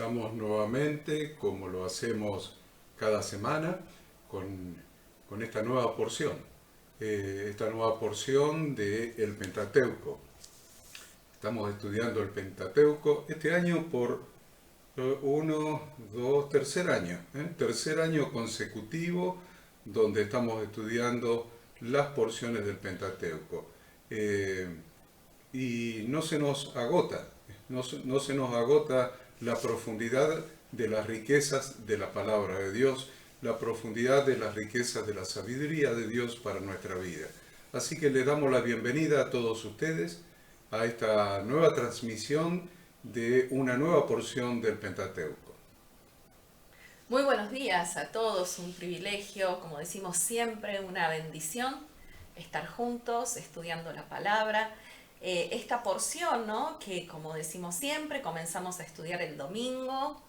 Estamos nuevamente, como lo hacemos cada semana, con esta nueva porción. Esta nueva porción del Pentateuco. Estamos estudiando el Pentateuco este año por tercer año consecutivo donde estamos estudiando las porciones del Pentateuco. Y no se nos agota, no se nos agota la profundidad de las riquezas de la palabra de Dios, la profundidad de las riquezas de la sabiduría de Dios para nuestra vida. Así que le damos la bienvenida a todos ustedes a esta nueva transmisión de una nueva porción del Pentateuco. Muy buenos días a todos, un privilegio, como decimos siempre, una bendición estar juntos estudiando la palabra. Esta porción, ¿no?, que como decimos siempre, comenzamos a estudiar el domingo,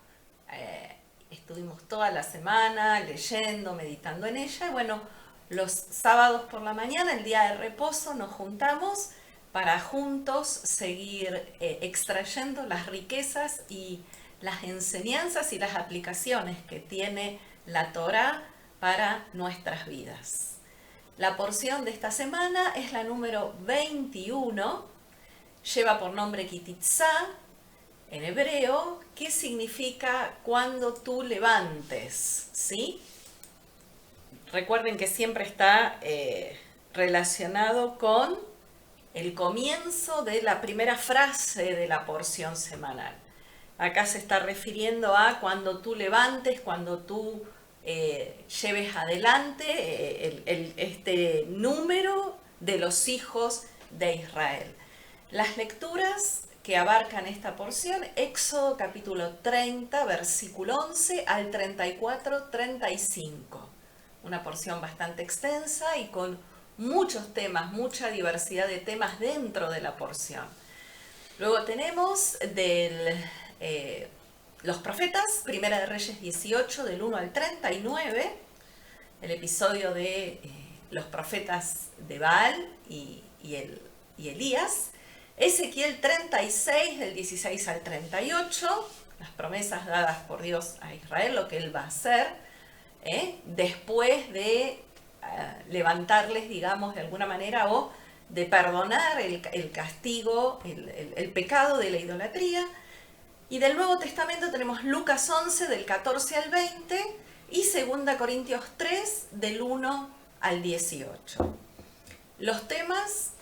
estuvimos toda la semana leyendo, meditando en ella, y bueno, los sábados por la mañana, el día de reposo, nos juntamos para juntos seguir extrayendo las riquezas y las enseñanzas y las aplicaciones que tiene la Torá para nuestras vidas. La porción de esta semana es la número 21, lleva por nombre Kititzá, en hebreo, que significa cuando tú levantes, ¿sí? Recuerden que siempre está relacionado con el comienzo de la primera frase de la porción semanal. Acá se está refiriendo a cuando tú levantes, cuando tú lleves adelante este número de los hijos de Israel. Las lecturas que abarcan esta porción, Éxodo capítulo 30, versículo 11 al 34-35. Una porción bastante extensa y con muchos temas, mucha diversidad de temas dentro de la porción. Luego tenemos los profetas, Primera de Reyes 18, del 1 al 39, el episodio de los profetas de Baal y Elías. Ezequiel 36, del 16 al 38, las promesas dadas por Dios a Israel, lo que Él va a hacer, después de levantarles, digamos, de alguna manera, o de perdonar el castigo, el pecado de la idolatría. Y del Nuevo Testamento tenemos Lucas 11, del 14 al 20, y 2 Corintios 3, del 1 al 18. Los temas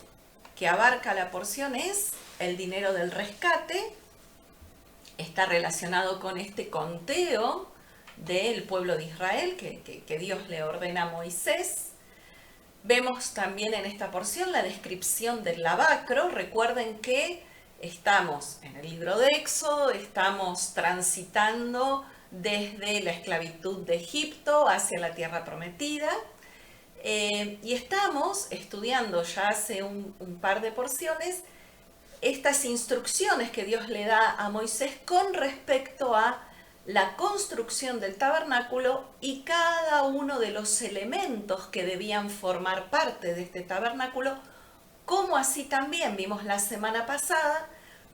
que abarca la porción es el dinero del rescate, está relacionado con este conteo del pueblo de Israel que Dios le ordena a Moisés. Vemos también en esta porción la descripción del lavacro. Recuerden que estamos en el libro de Éxodo, estamos transitando desde la esclavitud de Egipto hacia la tierra prometida. Y estamos estudiando ya hace un par de porciones estas instrucciones que Dios le da a Moisés con respecto a la construcción del tabernáculo y cada uno de los elementos que debían formar parte de este tabernáculo, como así también vimos la semana pasada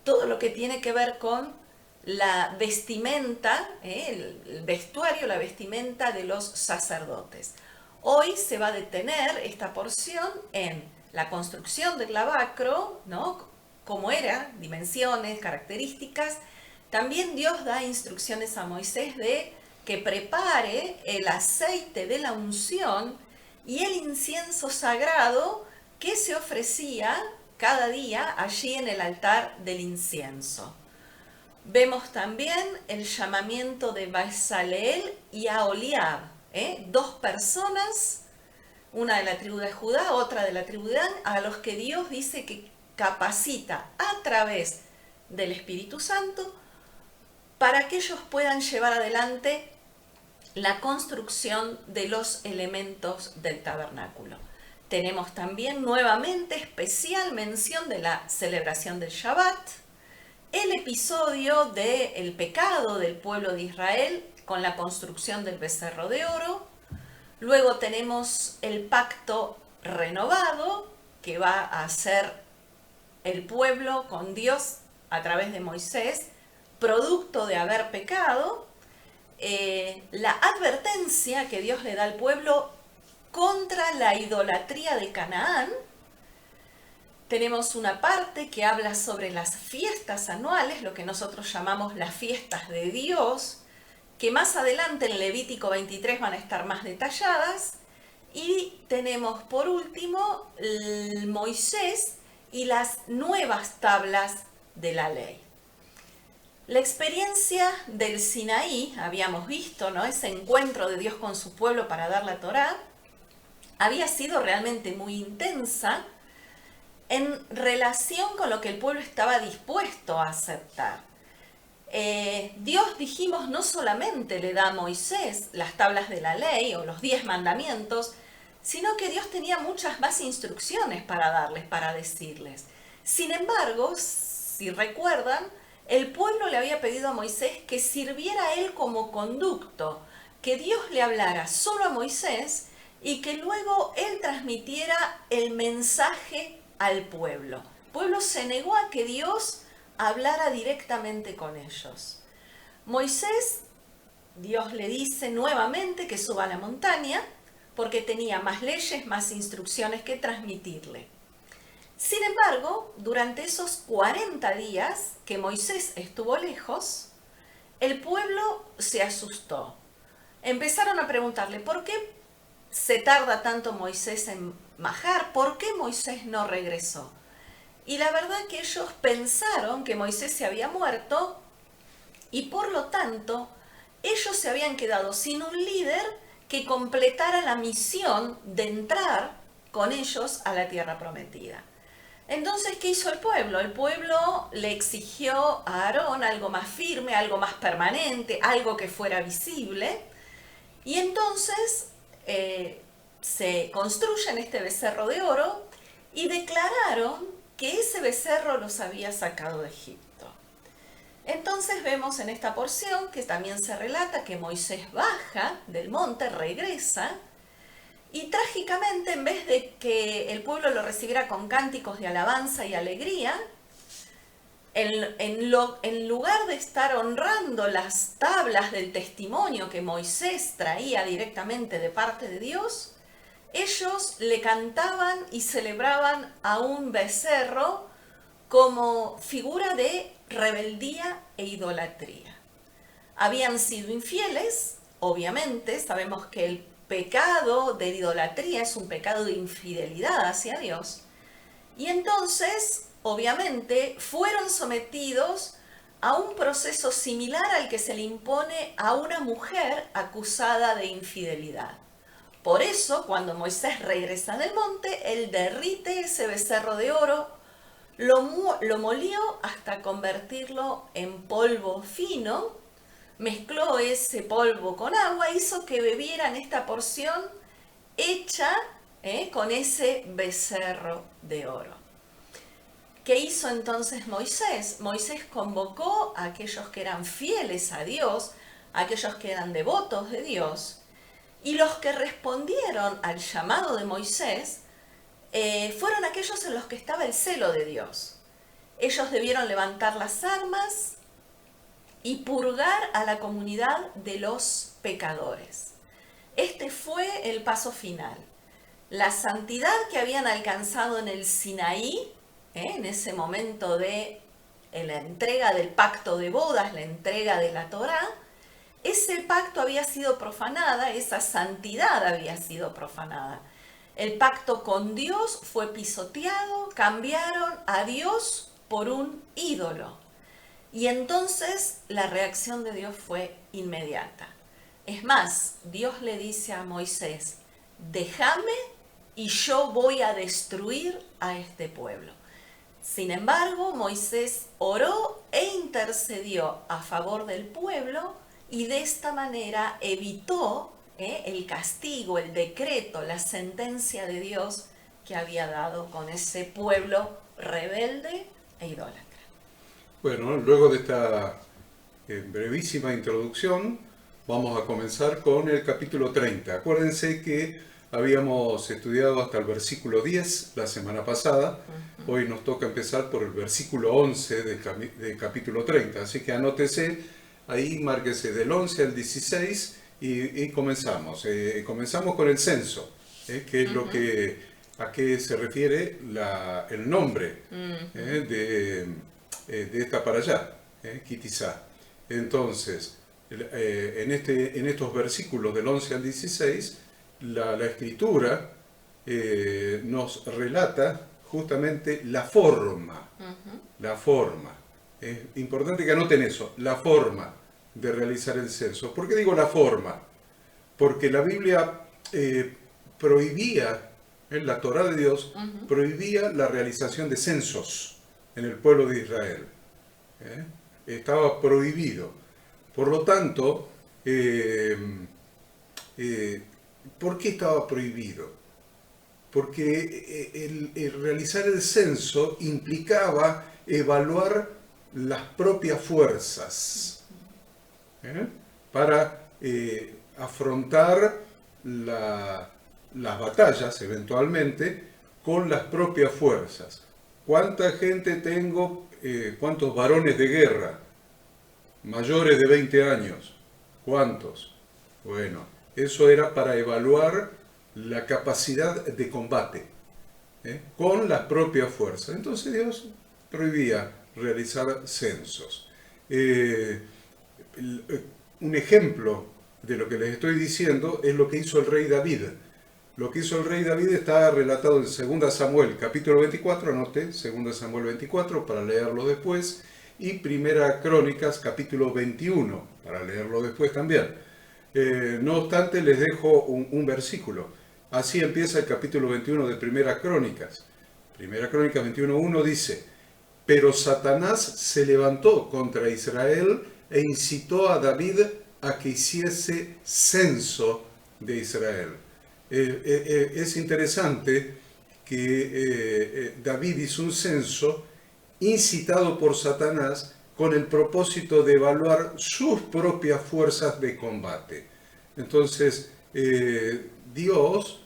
todo lo que tiene que ver con la vestimenta, el vestuario, la vestimenta de los sacerdotes. Hoy se va a detener esta porción en la construcción del lavacro, ¿no?, cómo era, dimensiones, características. También Dios da instrucciones a Moisés de que prepare el aceite de la unción y el incienso sagrado que se ofrecía cada día allí en el altar del incienso. Vemos también el llamamiento de Bezaleel y Aholiab, dos personas, una de la tribu de Judá, otra de la tribu de Dan, a los que Dios dice que capacita a través del Espíritu Santo para que ellos puedan llevar adelante la construcción de los elementos del tabernáculo. Tenemos también nuevamente especial mención de la celebración del Shabbat, el episodio del pecado del pueblo de Israel con la construcción del becerro de oro. Luego tenemos el pacto renovado que va a hacer el pueblo con Dios a través de Moisés producto de haber pecado, la advertencia que Dios le da al pueblo contra la idolatría de Canaán. Tenemos una parte que habla sobre las fiestas anuales, lo que nosotros llamamos las fiestas de Dios, que más adelante en Levítico 23 van a estar más detalladas. Y tenemos por último Moisés y las nuevas tablas de la ley. La experiencia del Sinaí, habíamos visto, ¿no?, ese encuentro de Dios con su pueblo para dar la Torá, había sido realmente muy intensa en relación con lo que el pueblo estaba dispuesto a aceptar. Dios, dijimos, no solamente le da a Moisés las tablas de la ley o los 10 mandamientos, sino que Dios tenía muchas más instrucciones para darles, para decirles. Sin embargo, si recuerdan, el pueblo le había pedido a Moisés que sirviera a él como conducto, que Dios le hablara solo a Moisés y que luego él transmitiera el mensaje al pueblo. El pueblo se negó a que Dios hablara directamente con ellos. Moisés, Dios le dice nuevamente que suba a la montaña porque tenía más leyes, más instrucciones que transmitirle. Sin embargo, durante esos 40 días que Moisés estuvo lejos, el pueblo se asustó. Empezaron a preguntarle, ¿por qué se tarda tanto Moisés en bajar? ¿Por qué Moisés no regresó? Y la verdad que ellos pensaron que Moisés se había muerto y por lo tanto ellos se habían quedado sin un líder que completara la misión de entrar con ellos a la tierra prometida. Entonces, ¿qué hizo el pueblo? El pueblo le exigió a Aarón algo más firme, algo más permanente, algo que fuera visible. Y entonces se construyen este becerro de oro y declararon que ese becerro los había sacado de Egipto. Entonces vemos en esta porción que también se relata que Moisés baja del monte, regresa, y trágicamente, en vez de que el pueblo lo recibiera con cánticos de alabanza y alegría, en lugar de estar honrando las tablas del testimonio que Moisés traía directamente de parte de Dios, ellos le cantaban y celebraban a un becerro como figura de rebeldía e idolatría. Habían sido infieles, obviamente, sabemos que el pecado de idolatría es un pecado de infidelidad hacia Dios, y entonces, obviamente, fueron sometidos a un proceso similar al que se le impone a una mujer acusada de infidelidad. Por eso, cuando Moisés regresa del monte, él derrite ese becerro de oro, lo molió hasta convertirlo en polvo fino, mezcló ese polvo con agua, hizo que bebieran esta porción hecha con ese becerro de oro. ¿Qué hizo entonces Moisés? Moisés convocó a aquellos que eran fieles a Dios, a aquellos que eran devotos de Dios, y los que respondieron al llamado de Moisés fueron aquellos en los que estaba el celo de Dios. Ellos debieron levantar las armas y purgar a la comunidad de los pecadores. Este fue el paso final. La santidad que habían alcanzado en el Sinaí, en ese momento de la entrega del pacto de bodas, la entrega de la Torá, ese pacto había sido profanada, esa santidad había sido profanada. El pacto con Dios fue pisoteado, cambiaron a Dios por un ídolo. Y entonces la reacción de Dios fue inmediata. Es más, Dios le dice a Moisés, déjame y yo voy a destruir a este pueblo. Sin embargo, Moisés oró e intercedió a favor del pueblo y de esta manera evitó el castigo, el decreto, la sentencia de Dios que había dado con ese pueblo rebelde e idólatra. Bueno, luego de esta brevísima introducción, vamos a comenzar con el capítulo 30. Acuérdense que Habíamos estudiado hasta el versículo 10 la semana pasada. Hoy nos toca empezar por el versículo 11 del capítulo 30. Así que anótese, ahí márquese del 11 al 16 y comenzamos. Comenzamos con el censo, que es lo que, a qué se refiere el nombre de esta para allá, Kitizá. Entonces, en estos versículos del 11 al 16, la Escritura nos relata justamente la forma. La forma. Es importante que anoten eso, la forma de realizar el censo. ¿Por qué digo la forma? Porque la Biblia prohibía, la Torá de Dios, prohibía la realización de censos en el pueblo de Israel. Estaba prohibido. Por lo tanto, ¿por qué estaba prohibido? Porque el realizar el censo implicaba evaluar las propias fuerzas para afrontar las batallas eventualmente con las propias fuerzas. ¿Cuánta gente tengo? ¿Cuántos varones de guerra? Mayores de 20 años. ¿Cuántos? Bueno, eso era para evaluar la capacidad de combate con las propias fuerzas. Entonces Dios prohibía realizar censos. Un ejemplo de lo que les estoy diciendo es lo que hizo el rey David. Lo que hizo el rey David está relatado en 2 Samuel, capítulo 24, anote, 2 Samuel 24, para leerlo después, y 1 Crónicas, capítulo 21, para leerlo después también. No obstante, les dejo un versículo. Así empieza el capítulo 21 de 1 Crónicas. 1 Crónicas 21:1 dice: pero Satanás se levantó contra Israel e incitó a David a que hiciese censo de Israel. Es interesante que David hizo un censo incitado por Satanás con el propósito de evaluar sus propias fuerzas de combate. Entonces, Dios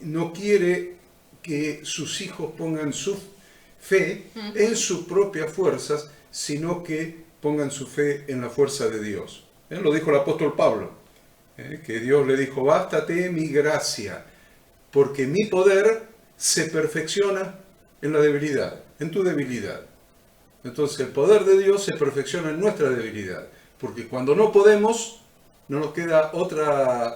no quiere que sus hijos pongan su fe en sus propias fuerzas, sino que pongan su fe en la fuerza de Dios. Lo dijo el apóstol Pablo, que Dios le dijo: bástate mi gracia, porque mi poder se perfecciona en la debilidad, en tu debilidad. Entonces el poder de Dios se perfecciona en nuestra debilidad, porque cuando no podemos, no nos queda otra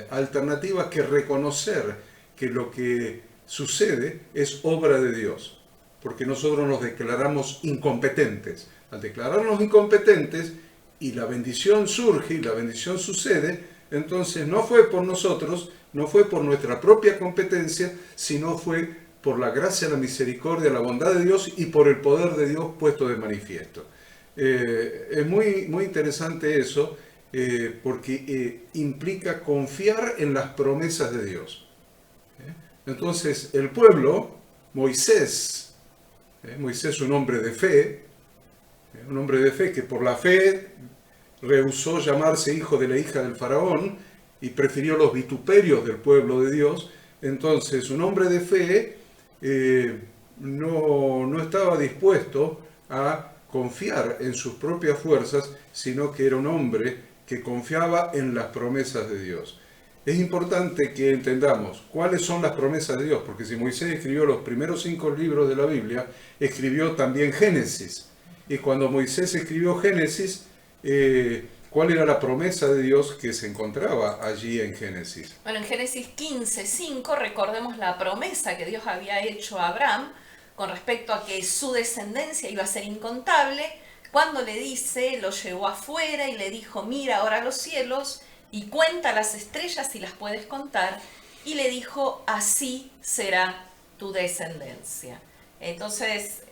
alternativa que reconocer que lo que sucede es obra de Dios, porque nosotros nos declaramos incompetentes. Al declararnos incompetentes y la bendición surge y la bendición sucede, entonces no fue por nosotros, no fue por nuestra propia competencia, sino fue por la gracia, la misericordia, la bondad de Dios y por el poder de Dios puesto de manifiesto. Es muy interesante eso, porque implica confiar en las promesas de Dios. Entonces el pueblo, Moisés, un hombre de fe, que por la fe rehusó llamarse hijo de la hija del faraón y prefirió los vituperios del pueblo de Dios. Entonces un hombre de fe no estaba dispuesto a confiar en sus propias fuerzas, sino que era un hombre que confiaba en las promesas de Dios. Es importante que entendamos cuáles son las promesas de Dios, porque si Moisés escribió los primeros 5 libros de la Biblia, escribió también Génesis. Y cuando Moisés escribió Génesis, ¿cuál era la promesa de Dios que se encontraba allí en Génesis? Bueno, en Génesis 15:5 recordemos la promesa que Dios había hecho a Abraham con respecto a que su descendencia iba a ser incontable. Cuando le dice, lo llevó afuera y le dijo: mira ahora los cielos y cuenta las estrellas si las puedes contar, y le dijo: así será tu descendencia. Entonces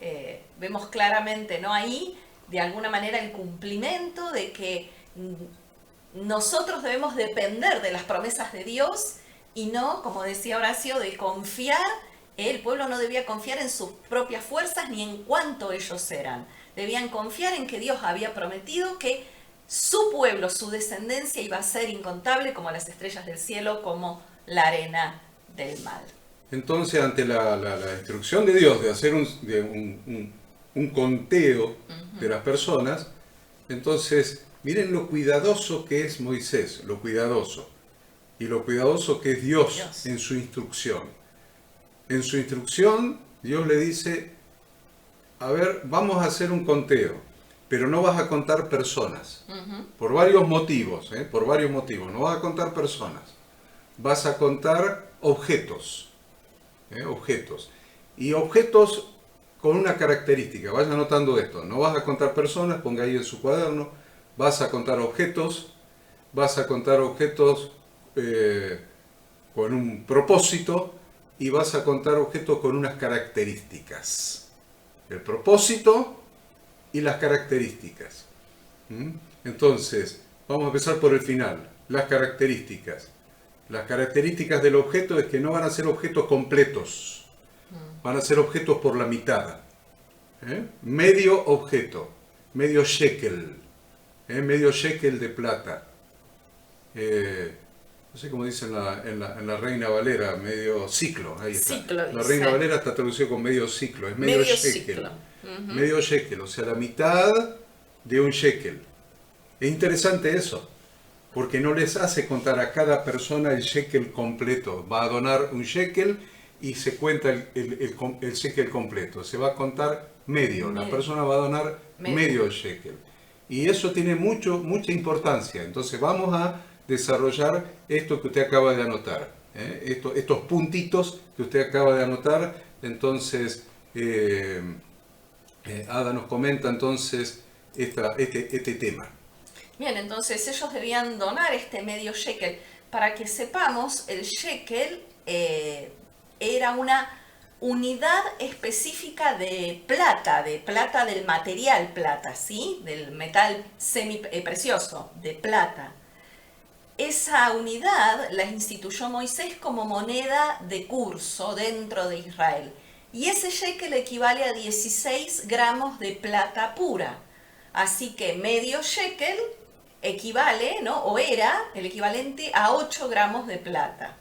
vemos claramente, ¿no?, ahí de alguna manera el cumplimiento de que nosotros debemos depender de las promesas de Dios y no, como decía Horacio, de confiar. El pueblo no debía confiar en sus propias fuerzas ni en cuánto ellos eran. Debían confiar en que Dios había prometido que su pueblo, su descendencia iba a ser incontable como las estrellas del cielo, como la arena del mar. Entonces, ante la instrucción de Dios de hacer un conteo de las personas, entonces, miren lo cuidadoso que es Moisés, lo cuidadoso, y lo cuidadoso que es Dios en su instrucción. En su instrucción, Dios le dice, a ver, vamos a hacer un conteo, pero no vas a contar personas, por varios motivos, no vas a contar personas, vas a contar objetos. Objetos. Y objetos con una característica, vaya anotando esto, no vas a contar personas, ponga ahí en su cuaderno, vas a contar objetos con un propósito y vas a contar objetos con unas características. El propósito y las características. Entonces, vamos a empezar por el final, las características. Las características del objeto es que no van a ser objetos completos, van a ser objetos por la mitad. Medio objeto, medio shekel, medio shekel de plata. No sé cómo dicen en la Reina Valera, medio ciclo, ahí está. Ciclo, la Reina Valera está traducido con medio ciclo, es medio shekel. Medio shekel, o sea, la mitad de un shekel. Es interesante eso, porque no les hace contar a cada persona el shekel completo. Va a donar un shekel y se cuenta el shekel completo. Se va a contar medio. La persona va a donar medio shekel. Y eso tiene mucha importancia. Entonces vamos a desarrollar esto que usted acaba de anotar. Estos puntitos que usted acaba de anotar. Entonces, Ada nos comenta entonces este tema. Bien, entonces ellos debían donar este medio shekel. Para que sepamos, el shekel era una unidad específica de plata del material plata, ¿sí? Del metal precioso, de plata. Esa unidad la instituyó Moisés como moneda de curso dentro de Israel. Y ese shekel equivale a 16 gramos de plata pura. Así que medio shekel equivale, ¿no? O era el equivalente a 8 gramos de plata.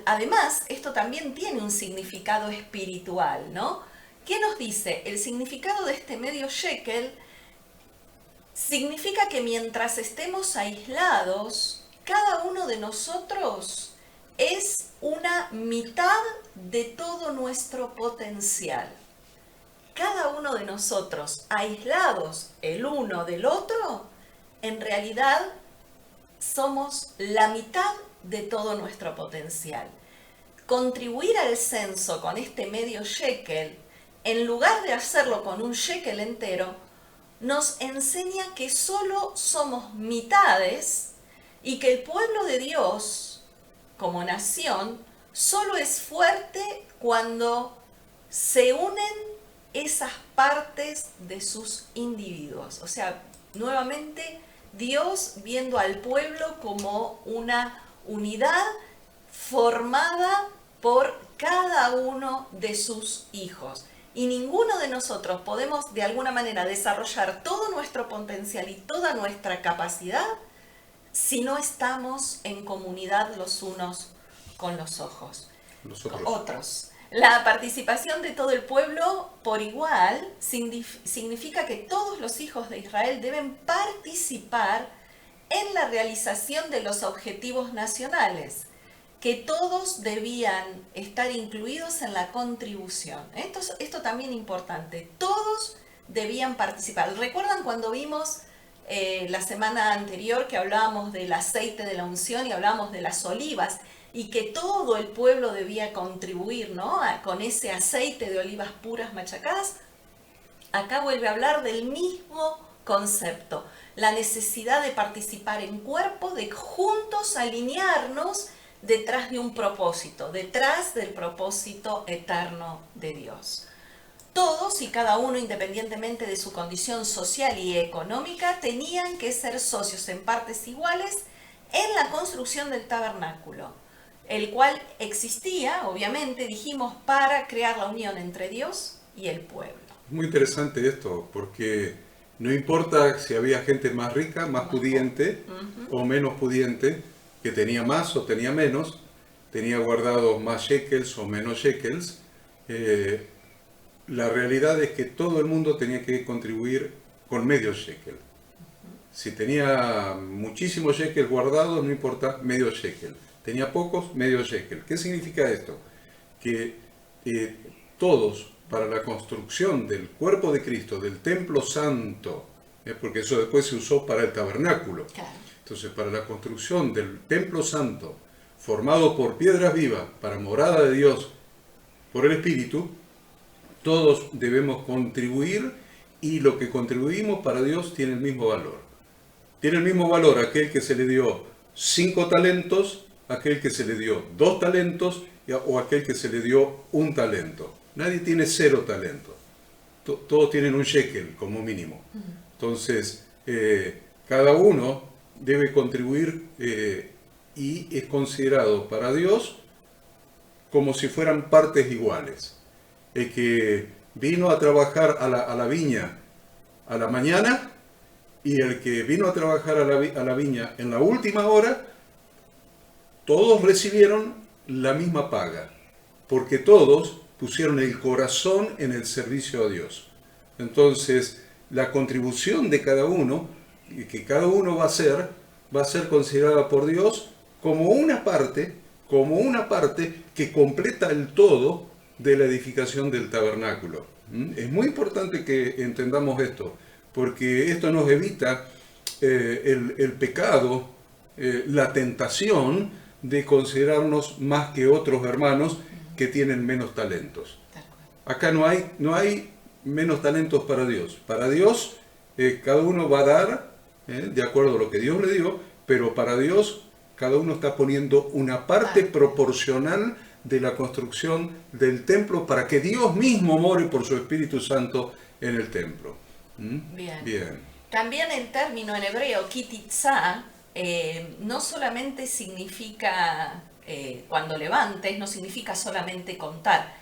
Además, esto también tiene un significado espiritual, ¿no? ¿Qué nos dice? El significado de este medio shekel significa que mientras estemos aislados, cada uno de nosotros es una mitad de todo nuestro potencial. Cada uno de nosotros, aislados el uno del otro, en realidad somos la mitad de todo nuestro potencial. Contribuir al censo con este medio shekel, en lugar de hacerlo con un shekel entero, nos enseña que solo somos mitades y que el pueblo de Dios, como nación, solo es fuerte cuando se unen esas partes de sus individuos. O sea, nuevamente Dios viendo al pueblo como una unidad formada por cada uno de sus hijos. Y ninguno de nosotros podemos de alguna manera desarrollar todo nuestro potencial y toda nuestra capacidad si no estamos en comunidad los unos con los otros. La participación de todo el pueblo por igual significa que todos los hijos de Israel deben participar en la realización de los objetivos nacionales, que todos debían estar incluidos en la contribución. Esto también es importante, todos debían participar. ¿Recuerdan cuando vimos la semana anterior que hablábamos del aceite de la unción y hablábamos de las olivas? Y que todo el pueblo debía contribuir, ¿no? Con ese aceite de olivas puras machacadas. Acá vuelve a hablar del mismo concepto, la necesidad de participar en cuerpo, de juntos alinearnos detrás de un propósito, detrás del propósito eterno de Dios. Todos y cada uno, independientemente de su condición social y económica, tenían que ser socios en partes iguales en la construcción del tabernáculo, el cual existía, obviamente, dijimos, para crear la unión entre Dios y el pueblo. Muy interesante esto, porque No importa si había gente más rica, más pudiente o menos pudiente, que tenía más o tenía menos, tenía guardados más shekels o menos shekels. La realidad es que todo el mundo tenía que contribuir con medio shekel. Si tenía muchísimos shekels guardados, no importa, medio shekel. Tenía pocos, medio shekel. ¿Qué significa esto? Que todos, para la construcción del cuerpo de Cristo, del templo santo, porque eso después se usó para el tabernáculo. Claro. Entonces, para la construcción del templo santo, formado por piedras vivas, para morada de Dios, por el Espíritu, todos debemos contribuir, y lo que contribuimos para Dios tiene el mismo valor. Tiene el mismo valor aquel que se le dio 5 talentos, aquel que se le dio 2 talentos o aquel que se le dio 1 talento. Nadie tiene 0 talentos. Todos tienen un shekel como mínimo. Entonces, cada uno debe contribuir y es considerado para Dios como si fueran partes iguales. El que vino a trabajar a la viña a la mañana y el que vino a trabajar a la viña en la última hora, todos recibieron la misma paga, porque todos pusieron el corazón en el servicio a Dios. Entonces, la contribución de cada uno, que cada uno va a ser considerada por Dios como una parte que completa el todo de la edificación del tabernáculo. Es muy importante que entendamos esto, porque esto nos evita el pecado, la tentación de considerarnos más que otros hermanos que tienen menos talentos. Acá no hay menos talentos para Dios. Para Dios cada uno va a dar de acuerdo a lo que Dios le dio, pero para Dios cada uno está poniendo una parte proporcional de la construcción del templo para que Dios mismo more por su Espíritu Santo en el templo. Bien. También el término en hebreo, kitizá, no solamente significa, cuando levantes, no significa solamente contar.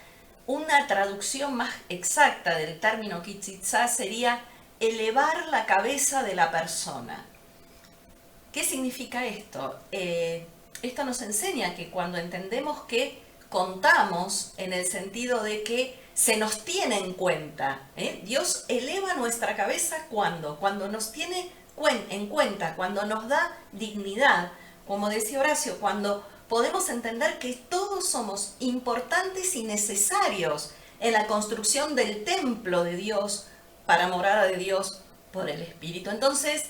Una traducción más exacta del término kitizá sería elevar la cabeza de la persona. ¿Qué significa esto? Esto nos enseña que cuando entendemos que contamos en el sentido de que se nos tiene en cuenta, Dios eleva nuestra cabeza cuando nos tiene en cuenta, cuando nos da dignidad, como decía Horacio, cuando podemos entender que todos somos importantes y necesarios en la construcción del templo de Dios, para morada de Dios por el Espíritu. Entonces,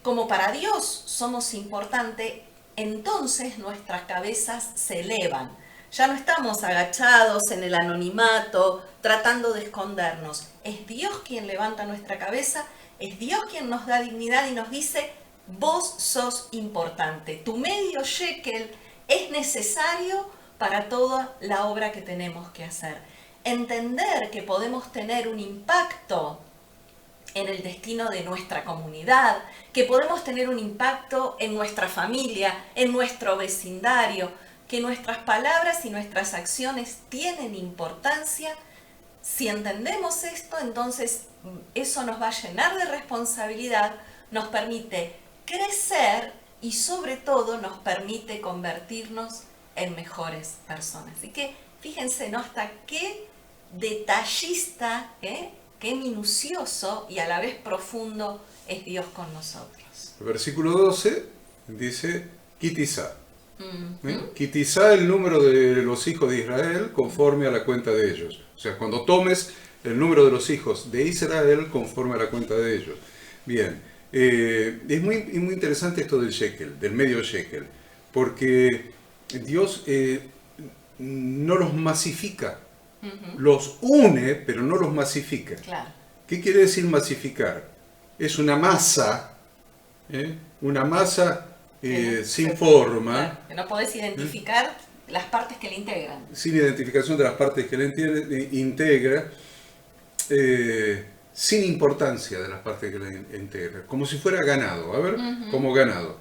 como para Dios somos importantes, entonces nuestras cabezas se elevan. Ya no estamos agachados en el anonimato, tratando de escondernos. Es Dios quien levanta nuestra cabeza, es Dios quien nos da dignidad y nos dice, vos sos importante. Tu medio shekel es necesario para toda la obra que tenemos que hacer. Entender que podemos tener un impacto en el destino de nuestra comunidad, que podemos tener un impacto en nuestra familia, en nuestro vecindario, que nuestras palabras y nuestras acciones tienen importancia. Si entendemos esto, entonces eso nos va a llenar de responsabilidad, nos permite crecer y sobre todo nos permite convertirnos en mejores personas. Así que fíjense, ¿no? Hasta qué detallista, qué minucioso y a la vez profundo es Dios con nosotros. El versículo 12 dice, kitizá. Kitizá el número de los hijos de Israel conforme a la cuenta de ellos. O sea, cuando tomes el número de los hijos de Israel conforme a la cuenta de ellos. Bien, es muy interesante esto del shekel, del medio shekel, porque Dios no los masifica. Los une, pero no los masifica. Claro. ¿Qué quiere decir masificar? Es una masa, sin forma. Claro, que no podés identificar las partes que le integran. Sin identificación de las partes que le integra, sin importancia de las partes que le integra. Como si fuera ganado, a ver, como ganado.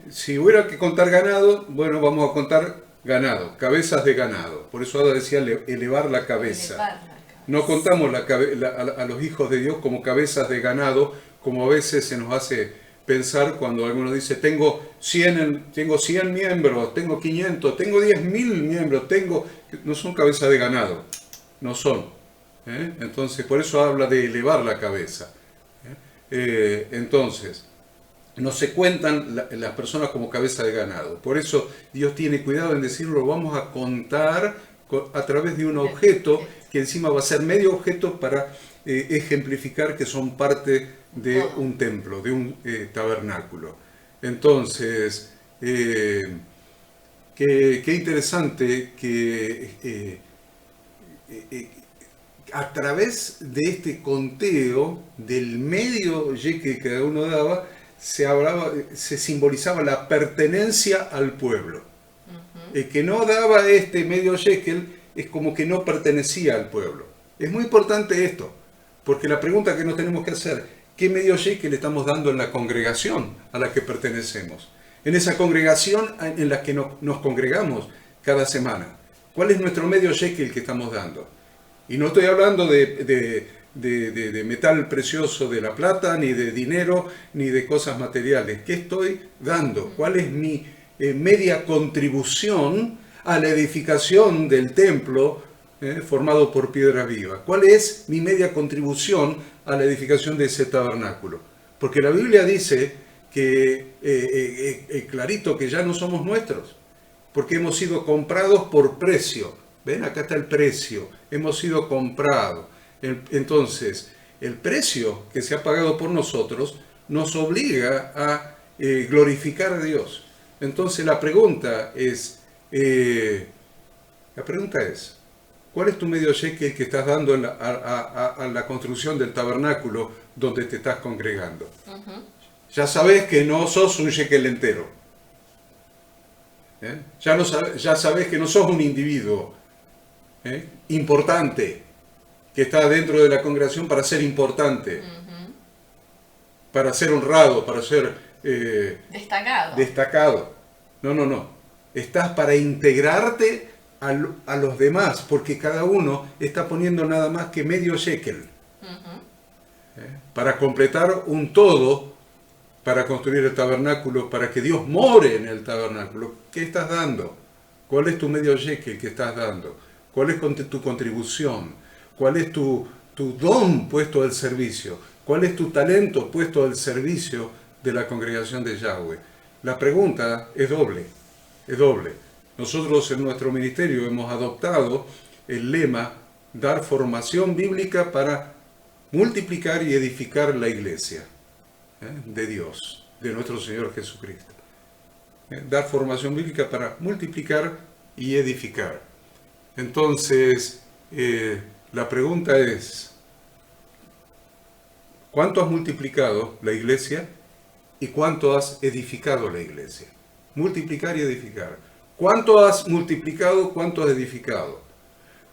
Si hubiera que contar ganado, bueno, vamos a contar ganado, cabezas de ganado. Por eso Ada decía elevar la cabeza. No contamos a los hijos de Dios como cabezas de ganado, como a veces se nos hace pensar cuando alguno dice, tengo 100 miembros, tengo 500, tengo 10.000 miembros, no son cabezas de ganado, no son. Entonces, por eso habla de elevar la cabeza. Entonces, no se cuentan las personas como cabeza de ganado. Por eso Dios tiene cuidado en decirlo, vamos a contar a través de un objeto que encima va a ser medio objeto para ejemplificar que son parte de un templo, de un tabernáculo. Entonces, qué interesante que a través de este conteo del medio shekel que cada uno daba, se simbolizaba la pertenencia al pueblo. El que no daba este medio shekel es como que no pertenecía al pueblo. Es muy importante esto, porque la pregunta que nos tenemos que hacer, ¿qué medio shekel estamos dando en la congregación a la que pertenecemos? En esa congregación en la que nos congregamos cada semana. ¿Cuál es nuestro medio shekel que estamos dando? Y no estoy hablando de metal precioso, de la plata, ni de dinero, ni de cosas materiales. ¿Qué estoy dando? ¿Cuál es mi media contribución a la edificación del templo formado por piedra viva? ¿Cuál es mi media contribución a la edificación de ese tabernáculo? Porque la Biblia dice que clarito que ya no somos nuestros, porque hemos sido comprados por precio. ¿Ven? Acá está el precio. Hemos sido comprados. Entonces, el precio que se ha pagado por nosotros nos obliga a glorificar a Dios. Entonces, la pregunta es, ¿cuál es tu medio shekel que estás dando a la construcción del tabernáculo donde te estás congregando? Ya sabes que no sos un shekel entero. Ya sabes que no sos un individuo importante, que está dentro de la congregación para ser importante, para ser honrado, para ser destacado. No. Estás para integrarte a los demás, porque cada uno está poniendo nada más que medio shekel para completar un todo, para construir el tabernáculo, para que Dios more en el tabernáculo. ¿Qué estás dando? ¿Cuál es tu medio shekel que estás dando? ¿Cuál es tu contribución? ¿Cuál es tu don puesto al servicio? ¿Cuál es tu talento puesto al servicio de la congregación de Yahweh? La pregunta es doble. Nosotros en nuestro ministerio hemos adoptado el lema dar formación bíblica para multiplicar y edificar la iglesia de Dios, de nuestro Señor Jesucristo. Dar formación bíblica para multiplicar y edificar. Entonces, la pregunta es, ¿cuánto has multiplicado la iglesia y cuánto has edificado la iglesia? Multiplicar y edificar. ¿Cuánto has multiplicado, cuánto has edificado?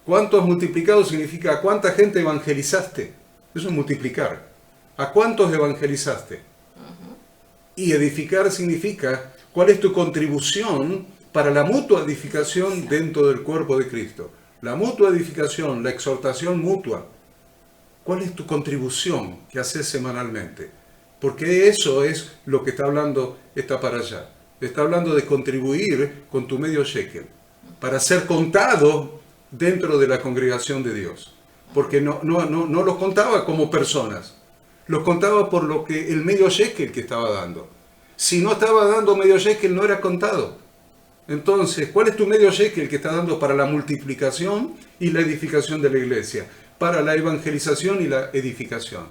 ¿Cuánto has multiplicado significa a cuánta gente evangelizaste? Eso es multiplicar. ¿A cuántos evangelizaste? Y edificar significa cuál es tu contribución para la mutua edificación dentro del cuerpo de Cristo. La mutua edificación, la exhortación mutua. ¿Cuál es tu contribución que haces semanalmente? Porque eso es lo que está hablando esta para allá. Está hablando de contribuir con tu medio shekel para ser contado dentro de la congregación de Dios. Porque no los contaba como personas. Los contaba por lo que el medio shekel que estaba dando. Si no estaba dando medio shekel, no era contado. Entonces, ¿cuál es tu medio shekel que está dando para la multiplicación y la edificación de la iglesia? Para la evangelización y la edificación.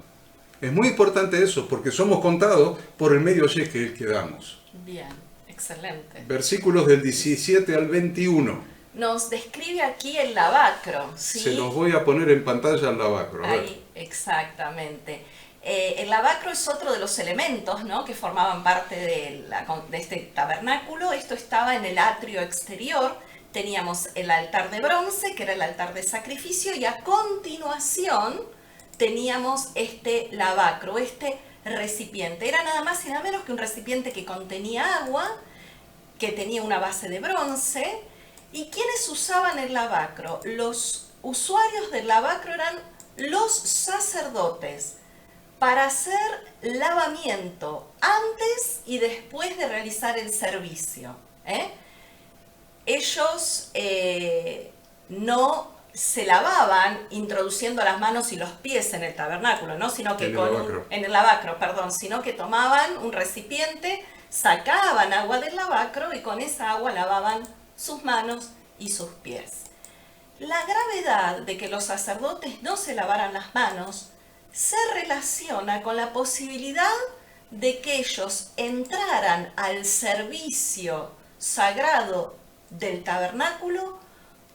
Es muy importante eso, porque somos contados por el medio shekel que damos. Bien, excelente. Versículos del 17 al 21. Nos describe aquí el lavacro, ¿sí? Se los voy a poner en pantalla al lavacro. Ahí, exactamente. El lavacro es otro de los elementos, ¿no?, que formaban parte de este tabernáculo. Esto estaba en el atrio exterior. Teníamos el altar de bronce, que era el altar de sacrificio, y a continuación teníamos este lavacro, este recipiente. Era nada más y nada menos que un recipiente que contenía agua, que tenía una base de bronce. ¿Y quiénes usaban el lavacro? Los usuarios del lavacro eran los sacerdotes para hacer lavamiento antes y después de realizar el servicio. Ellos no se lavaban introduciendo las manos y los pies en el tabernáculo, ¿no? Sino que en el lavacro, sino que tomaban un recipiente, sacaban agua del lavacro y con esa agua lavaban sus manos y sus pies. La gravedad de que los sacerdotes no se lavaran las manos se relaciona con la posibilidad de que ellos entraran al servicio sagrado del tabernáculo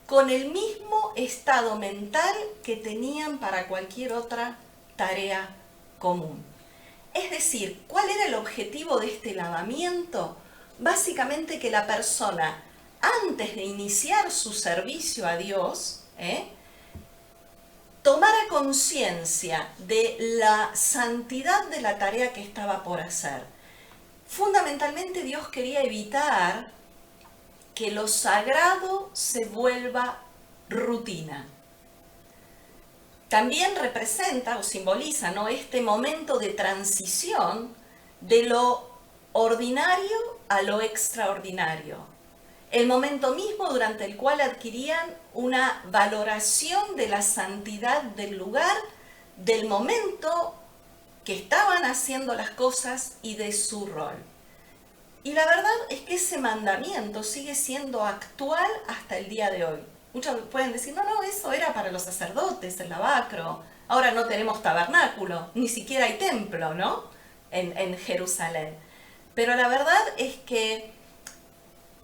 con el mismo estado mental que tenían para cualquier otra tarea común. Es decir, ¿cuál era el objetivo de este lavamiento? Básicamente que la persona, antes de iniciar su servicio a Dios, tomara conciencia de la santidad de la tarea que estaba por hacer. Fundamentalmente Dios quería evitar que lo sagrado se vuelva rutina. También representa o simboliza, ¿no?, este momento de transición de lo ordinario a lo extraordinario. El momento mismo durante el cual adquirían una valoración de la santidad del lugar, del momento que estaban haciendo las cosas y de su rol. Y la verdad es que ese mandamiento sigue siendo actual hasta el día de hoy. Muchos pueden decir, no, eso era para los sacerdotes, el lavacro. Ahora no tenemos tabernáculo, ni siquiera hay templo, ¿no? En Jerusalén. Pero la verdad es que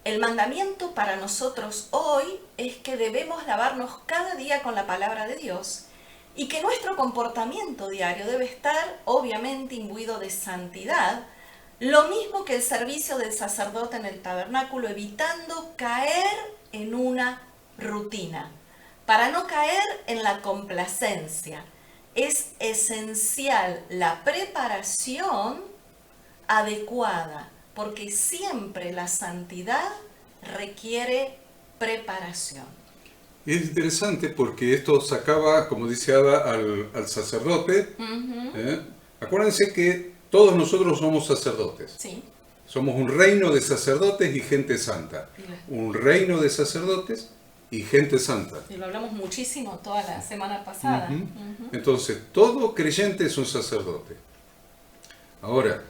el mandamiento para nosotros hoy es que debemos lavarnos cada día con la palabra de Dios y que nuestro comportamiento diario debe estar obviamente imbuido de santidad, lo mismo que el servicio del sacerdote en el tabernáculo, evitando caer en una rutina, para no caer en la complacencia. Es esencial la preparación adecuada, porque siempre la santidad requiere preparación. Es interesante porque esto sacaba, como dice Ada, al sacerdote. Acuérdense que todos nosotros somos sacerdotes. Sí. Somos un reino de sacerdotes y gente santa. Un reino de sacerdotes y gente santa. Y lo hablamos muchísimo toda la semana pasada. Entonces, todo creyente es un sacerdote. Ahora,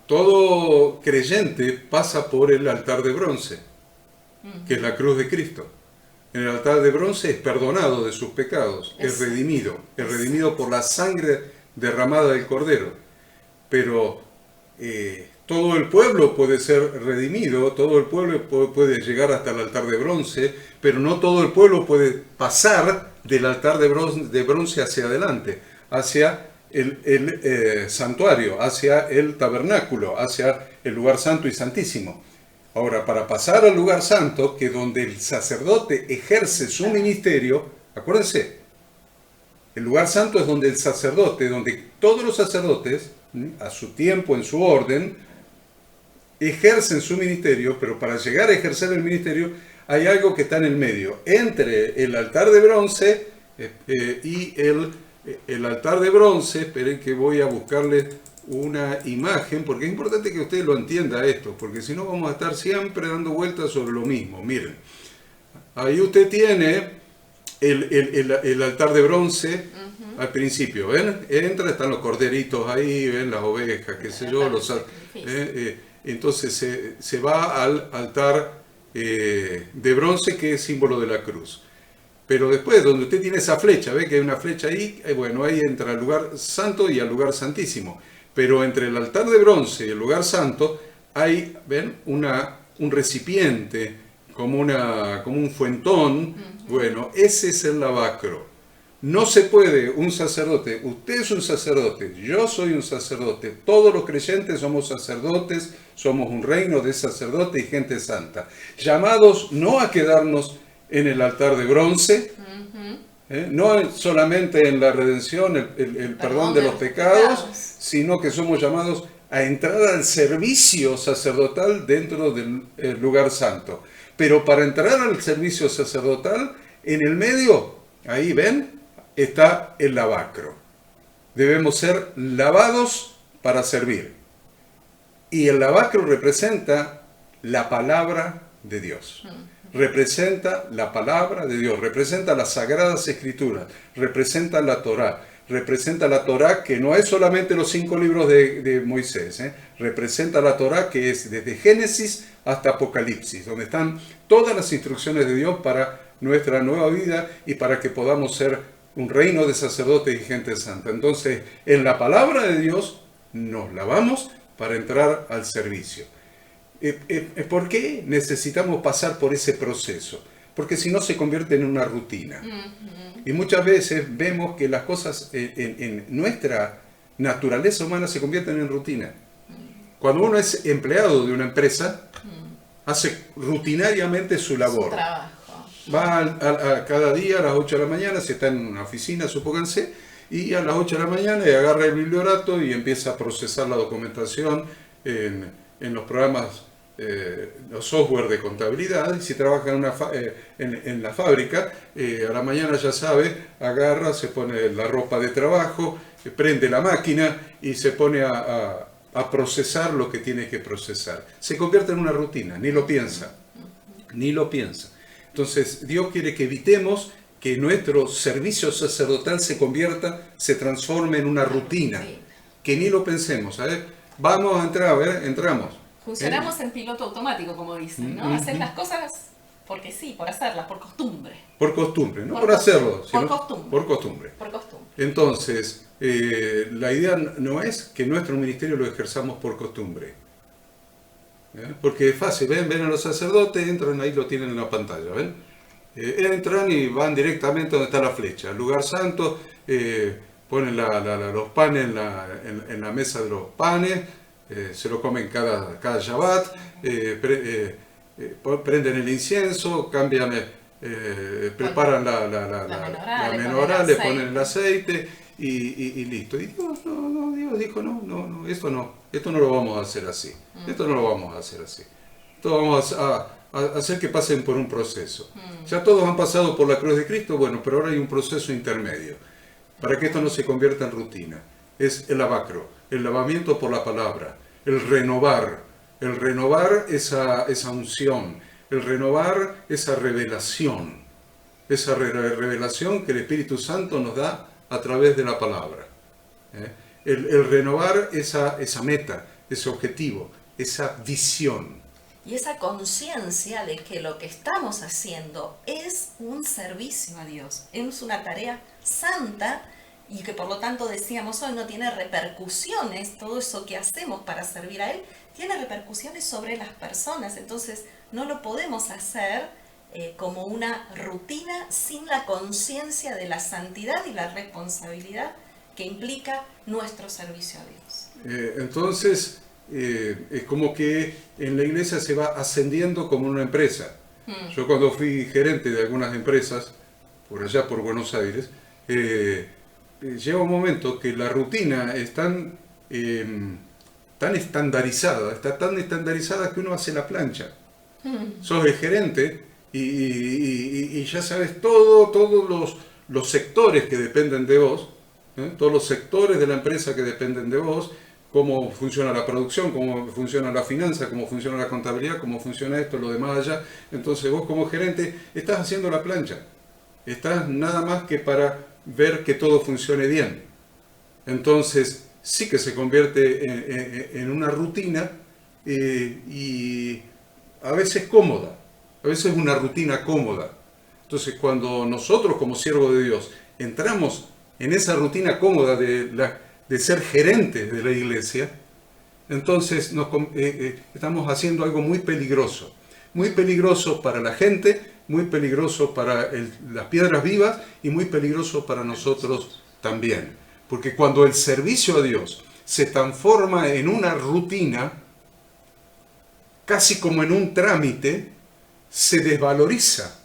todo creyente pasa por el altar de bronce, que es la cruz de Cristo. En el altar de bronce es perdonado de sus pecados, es redimido por la sangre derramada del Cordero. Pero todo el pueblo puede ser redimido, todo el pueblo puede llegar hasta el altar de bronce, pero no todo el pueblo puede pasar del altar de bronce hacia adelante, hacia el santuario, hacia el tabernáculo, hacia el lugar santo y santísimo. Ahora, para pasar al lugar santo, que donde el sacerdote ejerce su ministerio, acuérdense, el lugar santo es donde el sacerdote, donde todos los sacerdotes, a su tiempo, en su orden, ejercen su ministerio, pero para llegar a ejercer el ministerio hay algo que está en el medio, entre el altar de bronce y el altar de bronce. Esperen que voy a buscarle una imagen, porque es importante que usted lo entienda esto, porque si no vamos a estar siempre dando vueltas sobre lo mismo. Miren, ahí usted tiene el altar de bronce. Al principio, ¿ven? Entra, están los corderitos ahí, ven las ovejas, qué sé yo, entonces se va al altar de bronce, que es símbolo de la cruz. Pero después, donde usted tiene esa flecha, ¿ve que hay una flecha ahí? Bueno, ahí entra al lugar santo y al lugar santísimo. Pero entre el altar de bronce y el lugar santo hay, ¿ven?, un recipiente, como un fuentón. Bueno, ese es el lavacro. No se puede un sacerdote, usted es un sacerdote, yo soy un sacerdote, todos los creyentes somos sacerdotes, somos un reino de sacerdotes y gente santa, llamados no a quedarnos en el altar de bronce, no solamente en la redención, el perdón de los pecados, sino que somos llamados a entrar al servicio sacerdotal dentro del lugar santo. Pero para entrar al servicio sacerdotal, en el medio Ahí ven, está el lavacro. Debemos ser lavados para servir. Y el lavacro representa la palabra de Dios. Representa la palabra de Dios, representa las sagradas escrituras, representa la Torá. Representa la Torá que no es solamente los 5 libros de Moisés, representa la Torá que es desde Génesis hasta Apocalipsis, donde están todas las instrucciones de Dios para nuestra nueva vida y para que podamos ser un reino de sacerdotes y gente santa. Entonces, en la palabra de Dios nos lavamos para entrar al servicio. ¿Por qué necesitamos pasar por ese proceso? Porque si no se convierte en una rutina. Y muchas veces vemos que las cosas en nuestra naturaleza humana se convierten en rutina. Cuando uno es empleado de una empresa, hace rutinariamente su labor. Su trabajo. Va a cada día a las 8 de la mañana, si está en una oficina, supónganse, y a las 8 de la mañana agarra el bibliorato y empieza a procesar la documentación en los programas, los software de contabilidad. Y si trabaja en la fábrica, a la mañana ya sabe, agarra, se pone la ropa de trabajo, prende la máquina y se pone a procesar lo que tiene que procesar. Se convierte en una rutina, ni lo piensa, ni lo piensa. Entonces Dios quiere que evitemos que nuestro servicio sacerdotal se transforme en una rutina, que ni lo pensemos. A ver, vamos a entrar, a ver, entramos. Funcionamos en piloto automático, como dicen, ¿no? Hacer las cosas porque sí, por hacerlas, por costumbre. Por costumbre, no por hacerlo, sino por costumbre. Por costumbre. Entonces, la idea no es que nuestro ministerio lo ejerzamos por costumbre. Porque es fácil, ven a los sacerdotes, entran ahí, lo tienen en la pantalla, ¿ven? Entran y van directamente donde está la flecha, el lugar santo, ponen los panes en la mesa de los panes, se lo comen cada Shabbat, prenden el incienso, cambian, preparan la menorá, le ponen el aceite y listo. Y Dios dijo, no, esto no lo vamos a hacer así, esto no lo vamos a hacer así. Esto vamos a hacer que pasen por un proceso. Ya todos han pasado por la cruz de Cristo, bueno, pero ahora hay un proceso intermedio, para que esto no se convierta en rutina. Es el lavacro, el lavamiento por la palabra, el renovar esa unción, el renovar esa revelación que el Espíritu Santo nos da a través de la palabra. El renovar esa meta, ese objetivo, esa visión. Y esa conciencia de que lo que estamos haciendo es un servicio a Dios, es una tarea santa y que por lo tanto decíamos hoy no tiene repercusiones, todo eso que hacemos para servir a Él tiene repercusiones sobre las personas, entonces no lo podemos hacer como una rutina sin la conciencia de la santidad y la responsabilidad que implica nuestro servicio a Dios. Entonces, es como que en la iglesia se va ascendiendo como una empresa. Yo cuando fui gerente de algunas empresas, por allá por Buenos Aires, llega un momento que la rutina es tan estandarizada, está tan estandarizada que uno hace la plancha. Sos el gerente y ya sabes todos los sectores que dependen de vos, todos los sectores de la empresa que dependen de vos, cómo funciona la producción, cómo funciona la finanza, cómo funciona la contabilidad, cómo funciona esto, lo demás allá. Entonces vos como gerente estás haciendo la plancha. Estás nada más que para ver que todo funcione bien. Entonces sí que se convierte en una rutina y a veces cómoda. A veces una rutina cómoda. Entonces cuando nosotros como siervos de Dios entramos en esa rutina cómoda de ser gerentes de la iglesia, entonces estamos haciendo algo muy peligroso para la gente, muy peligroso para las piedras vivas y muy peligroso para nosotros también. Porque cuando el servicio a Dios se transforma en una rutina, casi como en un trámite, se desvaloriza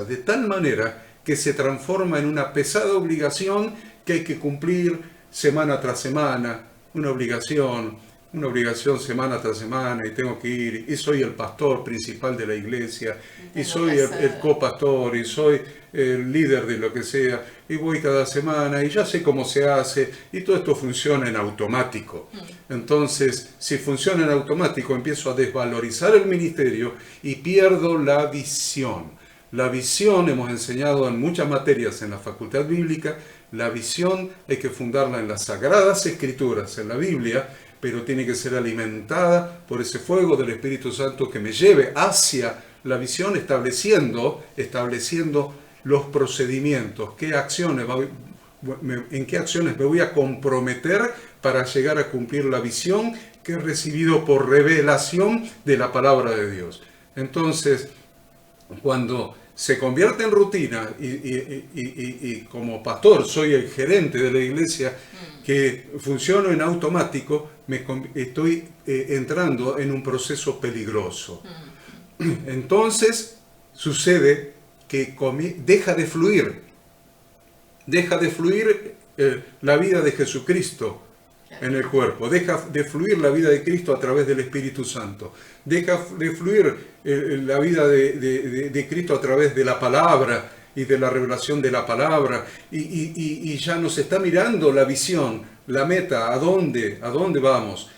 de tal manera que se transforma en una pesada obligación que hay que cumplir semana tras semana, una obligación una obligación semana tras semana y tengo que ir, y soy el pastor principal de la iglesia, y soy el copastor, y soy el líder de lo que sea, y voy cada semana, y ya sé cómo se hace, y todo esto funciona en automático. Entonces, si funciona en automático, empiezo a desvalorizar el ministerio y pierdo la visión. La visión, hemos enseñado en muchas materias en la facultad bíblica, la visión hay que fundarla en las Sagradas Escrituras, en la Biblia, pero tiene que ser alimentada por ese fuego del Espíritu Santo que me lleve hacia la visión, estableciendo los procedimientos, en qué acciones me voy a comprometer para llegar a cumplir la visión que he recibido por revelación de la palabra de Dios. Entonces, cuando se convierte en rutina y como pastor soy el gerente de la iglesia, que funciono en automático, estoy entrando en un proceso peligroso. Entonces sucede que deja de fluir la vida de Jesucristo en el cuerpo, deja de fluir la vida de Cristo a través del Espíritu Santo, deja de fluir la vida de Cristo a través de la palabra y de la revelación de la palabra, y ya nos está mirando la visión, la meta, a dónde vamos,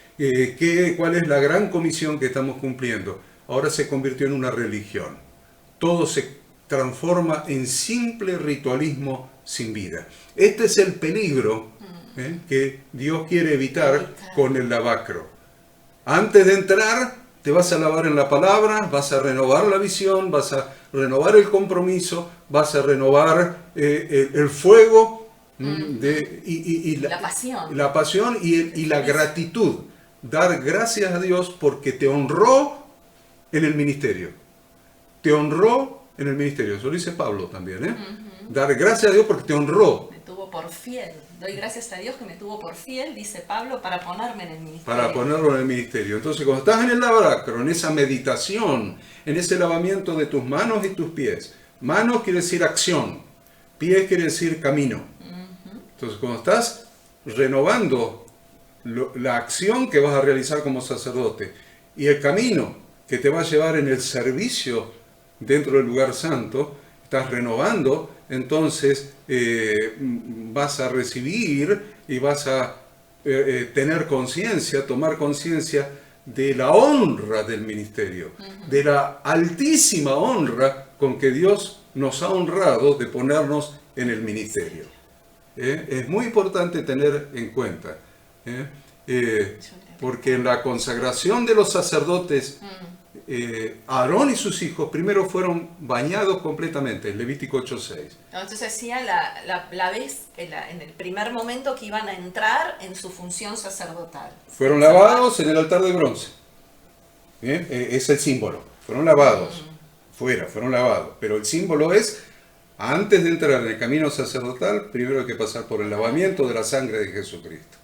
cuál es la gran comisión que estamos cumpliendo. Ahora se convirtió en una religión. Todo se transforma en simple ritualismo sin vida. Este es el peligro que Dios quiere evitar con el lavacro. Antes de entrar, te vas a lavar en la palabra, vas a renovar la visión, vas a renovar el compromiso, vas a renovar el fuego la pasión y la gratitud. Dar gracias a Dios porque te honró en el ministerio. Te honró en el ministerio. Eso lo dice Pablo también. Dar gracias a Dios porque te honró. Me tuvo por fiel. Doy gracias a Dios que me tuvo por fiel, dice Pablo, para ponerme en el ministerio. Para ponerlo en el ministerio. Entonces, cuando estás en el lavacro, en esa meditación, en ese lavamiento de tus manos y tus pies. Manos quiere decir acción. Pies quiere decir camino. Entonces, cuando estás renovando la acción que vas a realizar como sacerdote y el camino que te va a llevar en el servicio dentro del lugar santo, estás renovando, entonces vas a recibir y vas a tener conciencia, tomar conciencia de la honra del ministerio, de la altísima honra con que Dios nos ha honrado de ponernos en el ministerio. Es muy importante tener en cuenta, porque en la consagración de los sacerdotes, Aarón y sus hijos primero fueron bañados completamente, en Levítico 8:6. Entonces decía la vez, en el primer momento que iban a entrar en su función sacerdotal. Fueron lavados en el altar de bronce. Es el símbolo. Fueron lavados. Fueron lavados. Pero el símbolo es, antes de entrar en el camino sacerdotal, primero hay que pasar por el lavamiento de la sangre de Jesucristo.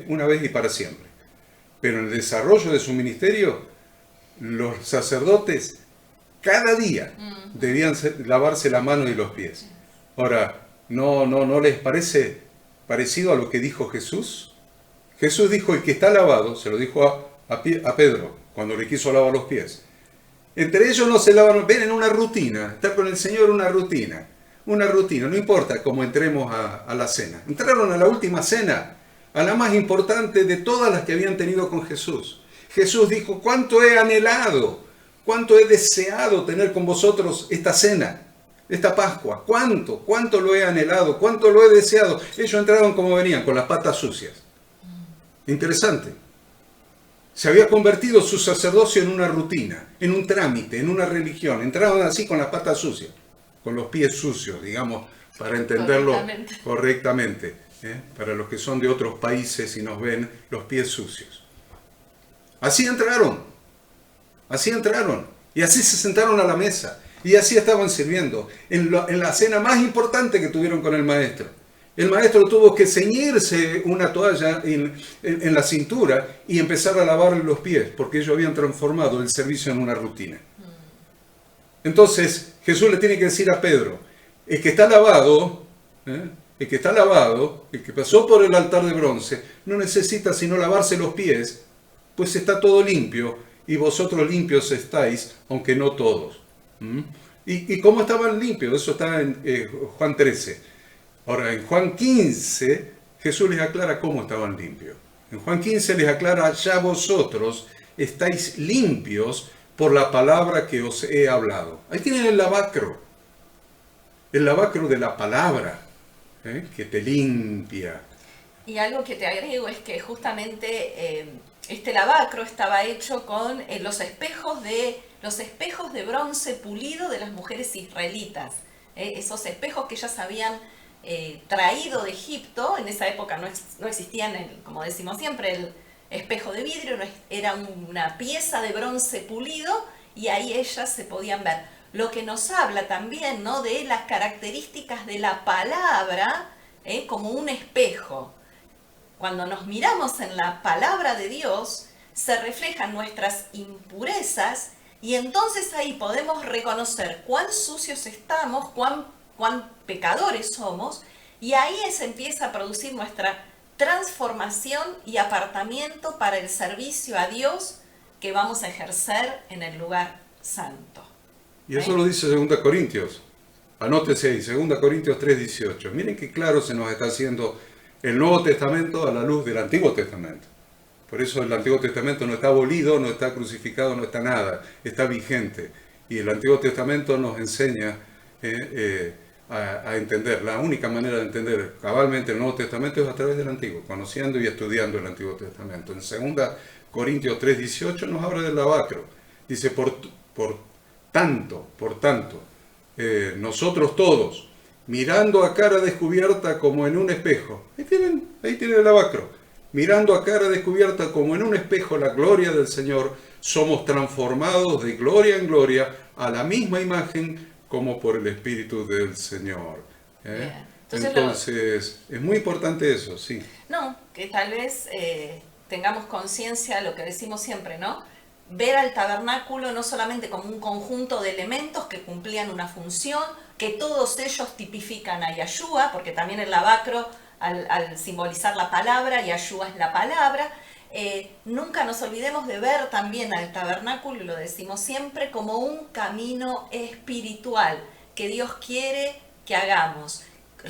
Una vez y para siempre. Pero en el desarrollo de su ministerio, los sacerdotes cada día debían lavarse la mano y los pies. Ahora, ¿no les parece parecido a lo que dijo Jesús? Jesús dijo, el que está lavado, se lo dijo a Pedro cuando le quiso lavar los pies. Entre ellos no se lavan, ven en una rutina, estar con el Señor una rutina, no importa cómo entremos a la cena. Entraron a la última cena, a la más importante de todas las que habían tenido con Jesús. Jesús dijo, cuánto he anhelado, cuánto he deseado tener con vosotros esta cena, esta Pascua, cuánto lo he anhelado, cuánto lo he deseado. Ellos entraron como venían, con las patas sucias. Interesante. Se había convertido su sacerdocio en una rutina, en un trámite, en una religión. Entraron así con las patas sucias, con los pies sucios, digamos, para entenderlo correctamente. Para los que son de otros países y nos ven, los pies sucios. Así entraron, y así se sentaron a la mesa, y así estaban sirviendo, en la cena más importante que tuvieron con el maestro. El maestro tuvo que ceñirse una toalla en la cintura y empezar a lavarle los pies, porque ellos habían transformado el servicio en una rutina. Entonces Jesús le tiene que decir a Pedro, el que está lavado, el que está lavado, el que pasó por el altar de bronce, no necesita sino lavarse los pies, pues está todo limpio, y vosotros limpios estáis, aunque no todos. ¿Y cómo estaban limpios? Eso está en Juan 13. Ahora, en Juan 15, Jesús les aclara cómo estaban limpios. En Juan 15 les aclara, ya vosotros estáis limpios por la palabra que os he hablado. Ahí tienen el lavacro de la palabra, que te limpia. Y algo que te agrego es que justamente este lavacro estaba hecho con los espejos de bronce pulido de las mujeres israelitas. Esos espejos que ellas habían traído de Egipto. En esa época no existían, como decimos siempre, el espejo de vidrio, era una pieza de bronce pulido y ahí ellas se podían ver. Lo que nos habla también, ¿no?, de las características de la palabra como un espejo. Cuando nos miramos en la palabra de Dios, se reflejan nuestras impurezas y entonces ahí podemos reconocer cuán sucios estamos, cuán pecadores somos, y ahí se empieza a producir nuestra transformación y apartamiento para el servicio a Dios que vamos a ejercer en el lugar santo. Y eso lo dice 2 Corintios. Anótese ahí, 2 Corintios 3:18. Miren qué claro se nos está haciendo el Nuevo Testamento a la luz del Antiguo Testamento. Por eso el Antiguo Testamento no está abolido, no está crucificado, no está nada, está vigente. Y el Antiguo Testamento nos enseña a entender. La única manera de entender cabalmente el Nuevo Testamento es a través del Antiguo, conociendo y estudiando el Antiguo Testamento. En 2 Corintios 3:18 nos habla del lavacro. Dice, por tanto, nosotros todos, mirando a cara descubierta como en un espejo, ahí tienen el lavacro, mirando a cara descubierta como en un espejo la gloria del Señor, somos transformados de gloria en gloria a la misma imagen como por el Espíritu del Señor. Entonces es muy importante eso, sí. No, que tal vez tengamos conciencia de lo que decimos siempre, ¿no? Ver al tabernáculo no solamente como un conjunto de elementos que cumplían una función, que todos ellos tipifican a Yahshua, porque también el lavacro, al simbolizar la palabra, Yahshua es la palabra. Nunca nos olvidemos de ver también al tabernáculo, y lo decimos siempre, como un camino espiritual que Dios quiere que hagamos.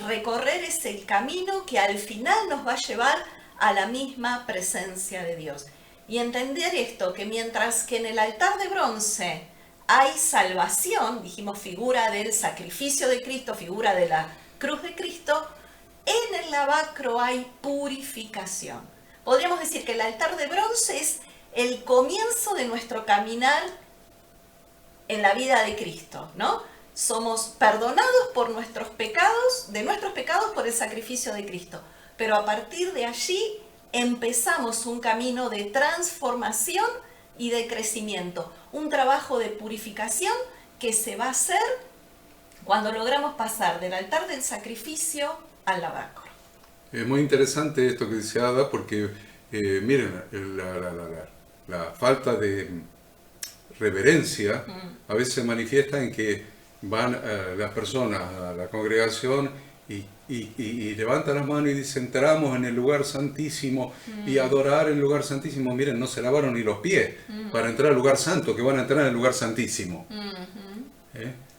Recorrer ese camino que al final nos va a llevar a la misma presencia de Dios. Y entender esto, que mientras que en el altar de bronce hay salvación, dijimos figura del sacrificio de Cristo, figura de la cruz de Cristo, en el lavacro hay purificación. Podríamos decir que el altar de bronce es el comienzo de nuestro caminar en la vida de Cristo, ¿no? Somos perdonados por nuestros pecados por el sacrificio de Cristo. Pero a partir de allí empezamos un camino de transformación y de crecimiento, un trabajo de purificación que se va a hacer cuando logramos pasar del altar del sacrificio al lavacro. Es muy interesante esto que dice Ada, porque miren, la falta de reverencia a veces se manifiesta en que van las personas a la congregación y levantan las manos y dicen, entramos en el lugar santísimo y adorar en el lugar santísimo. Miren, no se lavaron ni los pies para entrar al lugar santo, que van a entrar en el lugar santísimo.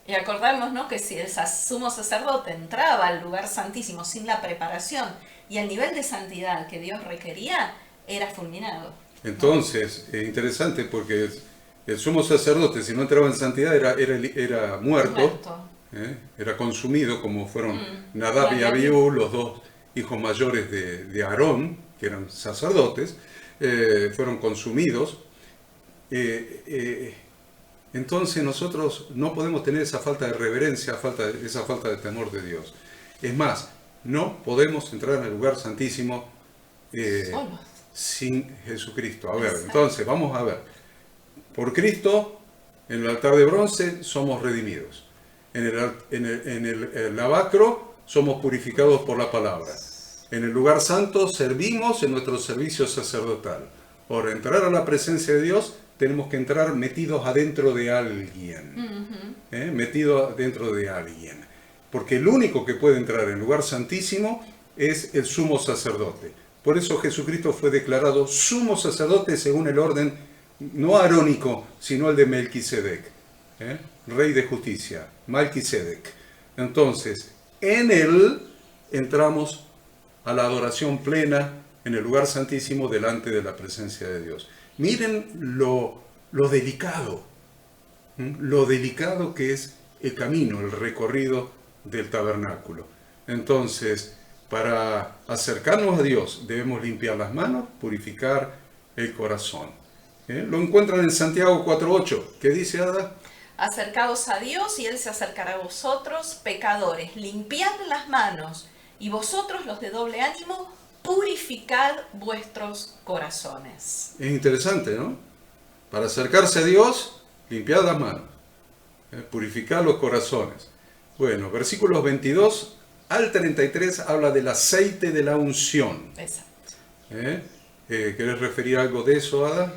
Y acordarnos, ¿no?, que si el sumo sacerdote entraba al lugar santísimo sin la preparación y el nivel de santidad que Dios requería, era fulminado. Entonces, es interesante porque el sumo sacerdote, si no entraba en santidad, era muerto. Era consumido, como fueron Nadab y Abiú, los dos hijos mayores de Aarón, que eran sacerdotes, fueron consumidos. Entonces nosotros no podemos tener esa falta de reverencia, esa falta de temor de Dios. Es más, no podemos entrar en el lugar santísimo sin Jesucristo. A ver, entonces vamos a ver. Por Cristo, en el altar de bronce, somos redimidos. En el lavacro somos purificados por la palabra. En el lugar santo servimos en nuestro servicio sacerdotal. Por entrar a la presencia de Dios tenemos que entrar metidos adentro de alguien. Metidos adentro de alguien. porque el único que puede entrar en el lugar santísimo es el sumo sacerdote. Por eso Jesucristo fue declarado sumo sacerdote según el orden no arónico, sino el de Melquisedec, rey de justicia, Melquisedec. Entonces, en él entramos a la adoración plena en el lugar santísimo delante de la presencia de Dios. Miren lo delicado que es el camino, el recorrido del tabernáculo. Entonces, para acercarnos a Dios debemos limpiar las manos, purificar el corazón. Lo encuentran en Santiago 4:8. ¿Qué dice Ada? Acercaos a Dios y Él se acercará a vosotros, pecadores, limpiad las manos, y vosotros los de doble ánimo, purificad vuestros corazones. Es interesante, ¿no? Para acercarse a Dios, limpiad las manos, purificar los corazones. Bueno, versículos 22 al 33 habla del aceite de la unción. Exacto. ¿Querés referir algo de eso, Ada?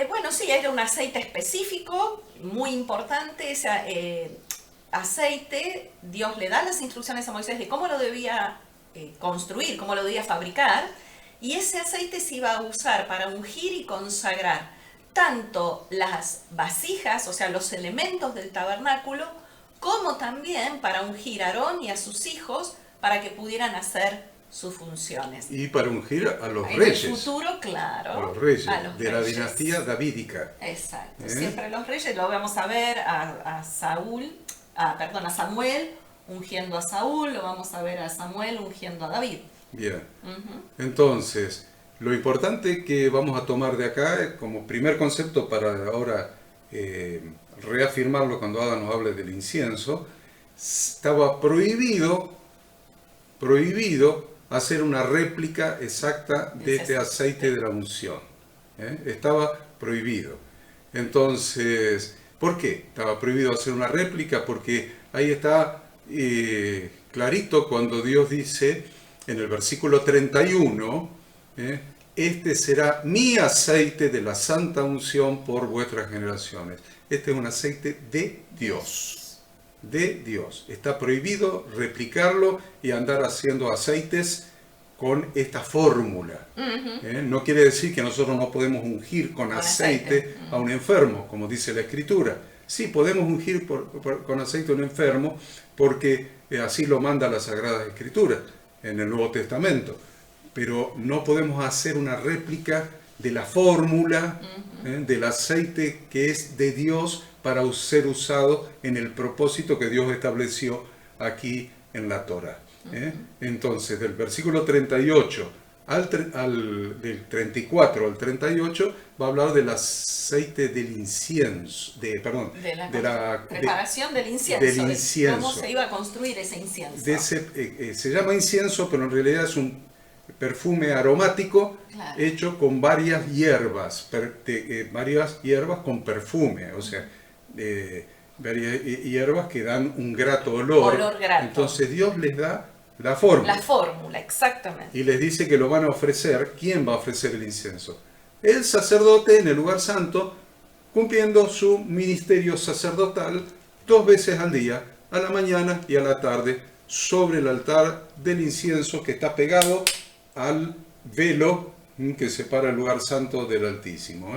Bueno, sí, era un aceite específico, muy importante. Ese aceite, Dios le da las instrucciones a Moisés de cómo lo debía construir, cómo lo debía fabricar, y ese aceite se iba a usar para ungir y consagrar tanto las vasijas, o sea, los elementos del tabernáculo, como también para ungir a Aarón y a sus hijos para que pudieran hacer sus funciones. Y para ungir a los en reyes. En el futuro, claro. A los reyes, de reyes. La dinastía davídica. Exacto. Siempre los reyes, lo vamos a ver a Samuel ungiendo a Saúl, lo vamos a ver a Samuel ungiendo a David. Bien. Entonces, lo importante que vamos a tomar de acá, como primer concepto para ahora reafirmarlo cuando Ada nos hable del incienso, estaba prohibido hacer una réplica exacta de este aceite de la unción. Estaba prohibido. Entonces, ¿por qué estaba prohibido hacer una réplica? Porque ahí está clarito cuando Dios dice en el versículo 31, este será mi aceite de la santa unción por vuestras generaciones. Este es un aceite de Dios. De Dios. Está prohibido replicarlo y andar haciendo aceites con esta fórmula. No quiere decir que nosotros no podemos ungir con aceite a un enfermo, como dice la Escritura. Sí, podemos ungir con aceite a un enfermo porque así lo manda la Sagrada Escritura en el Nuevo Testamento. Pero no podemos hacer una réplica de la fórmula del aceite que es de Dios para ser usado en el propósito que Dios estableció aquí en la Torá. Entonces, del versículo 38 del 34 al 38 va a hablar del aceite del incienso, de la preparación del incienso. De cómo se iba a construir ese incienso. Se llama incienso, pero en realidad es un perfume aromático, claro, hecho con varias hierbas con perfume, o sea, varias hierbas que dan un grato olor. Grato. Entonces Dios les da la fórmula. La fórmula, exactamente. Y les dice que lo van a ofrecer. ¿Quién va a ofrecer el incienso? El sacerdote en el lugar santo, cumpliendo su ministerio sacerdotal 2 veces al día, a la mañana y a la tarde, sobre el altar del incienso que está pegado al velo que separa el lugar santo del Altísimo,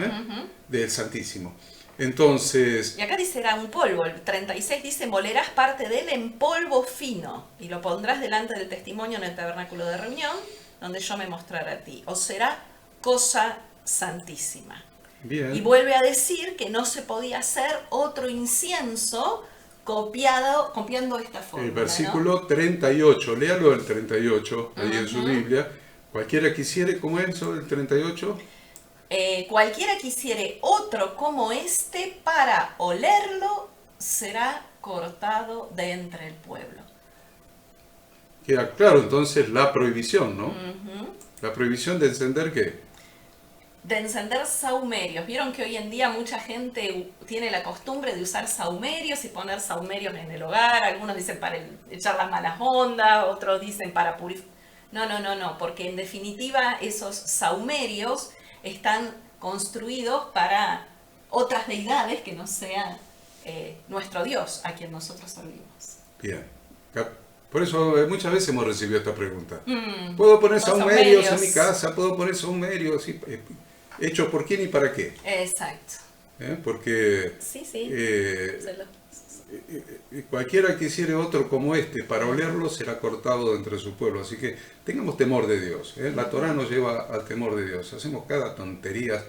del Santísimo. Entonces... Y acá dice, era un polvo, el 36 dice, molerás parte de él en polvo fino, y lo pondrás delante del testimonio en el tabernáculo de reunión, donde yo me mostraré a ti. Os será cosa santísima. Bien. Y vuelve a decir que no se podía hacer otro incienso copiando esta fórmula. El versículo 38, léalo el 38, ahí en su Biblia. Cualquiera quisiere, ¿cómo es eso, el 38? Cualquiera quisiere otro como este para olerlo, será cortado de entre el pueblo. Queda claro entonces la prohibición, ¿no? La prohibición de encender ¿qué? De encender sahumerios. Vieron que hoy en día mucha gente tiene la costumbre de usar sahumerios y poner sahumerios en el hogar. Algunos dicen para echar las malas ondas, otros dicen para purificar. No, porque en definitiva esos sahumerios están construidos para otras deidades que no sean nuestro Dios, a quien nosotros servimos. Bien. Por eso muchas veces hemos recibido esta pregunta. ¿Puedo poner saumerios en mi casa? ¿Puedo poner saumerios? Sí, ¿hechos por quién y para qué? Exacto. Porque Sí. Cualquiera que hiciere otro como este para olerlo será cortado de entre su pueblo. Así que tengamos temor de Dios. La Torá nos lleva al temor de Dios. Hacemos cada tontería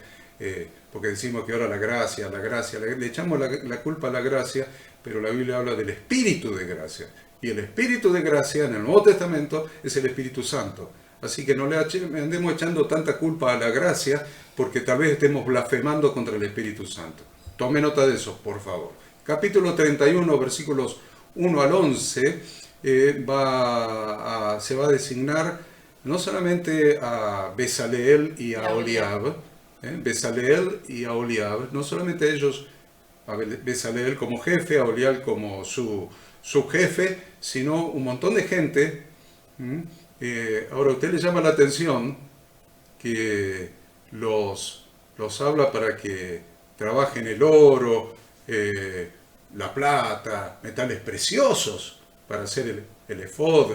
porque decimos que ahora la gracia, le echamos la culpa a la gracia, pero la Biblia habla del Espíritu de gracia. Y el Espíritu de gracia en el Nuevo Testamento es el Espíritu Santo. Así que no le andemos echando tanta culpa a la gracia porque tal vez estemos blasfemando contra el Espíritu Santo. Tome nota de eso, por favor. Capítulo 31, versículos 1 al 11, se va a designar no solamente a Bezaleel y a Oholiab, Bezaleel y a Oholiab, no solamente ellos, a Bezaleel como jefe, a Oholiab como su jefe, sino un montón de gente. Ahora, a usted le llama la atención que los habla para que trabajen el oro, la plata, metales preciosos para hacer el efod.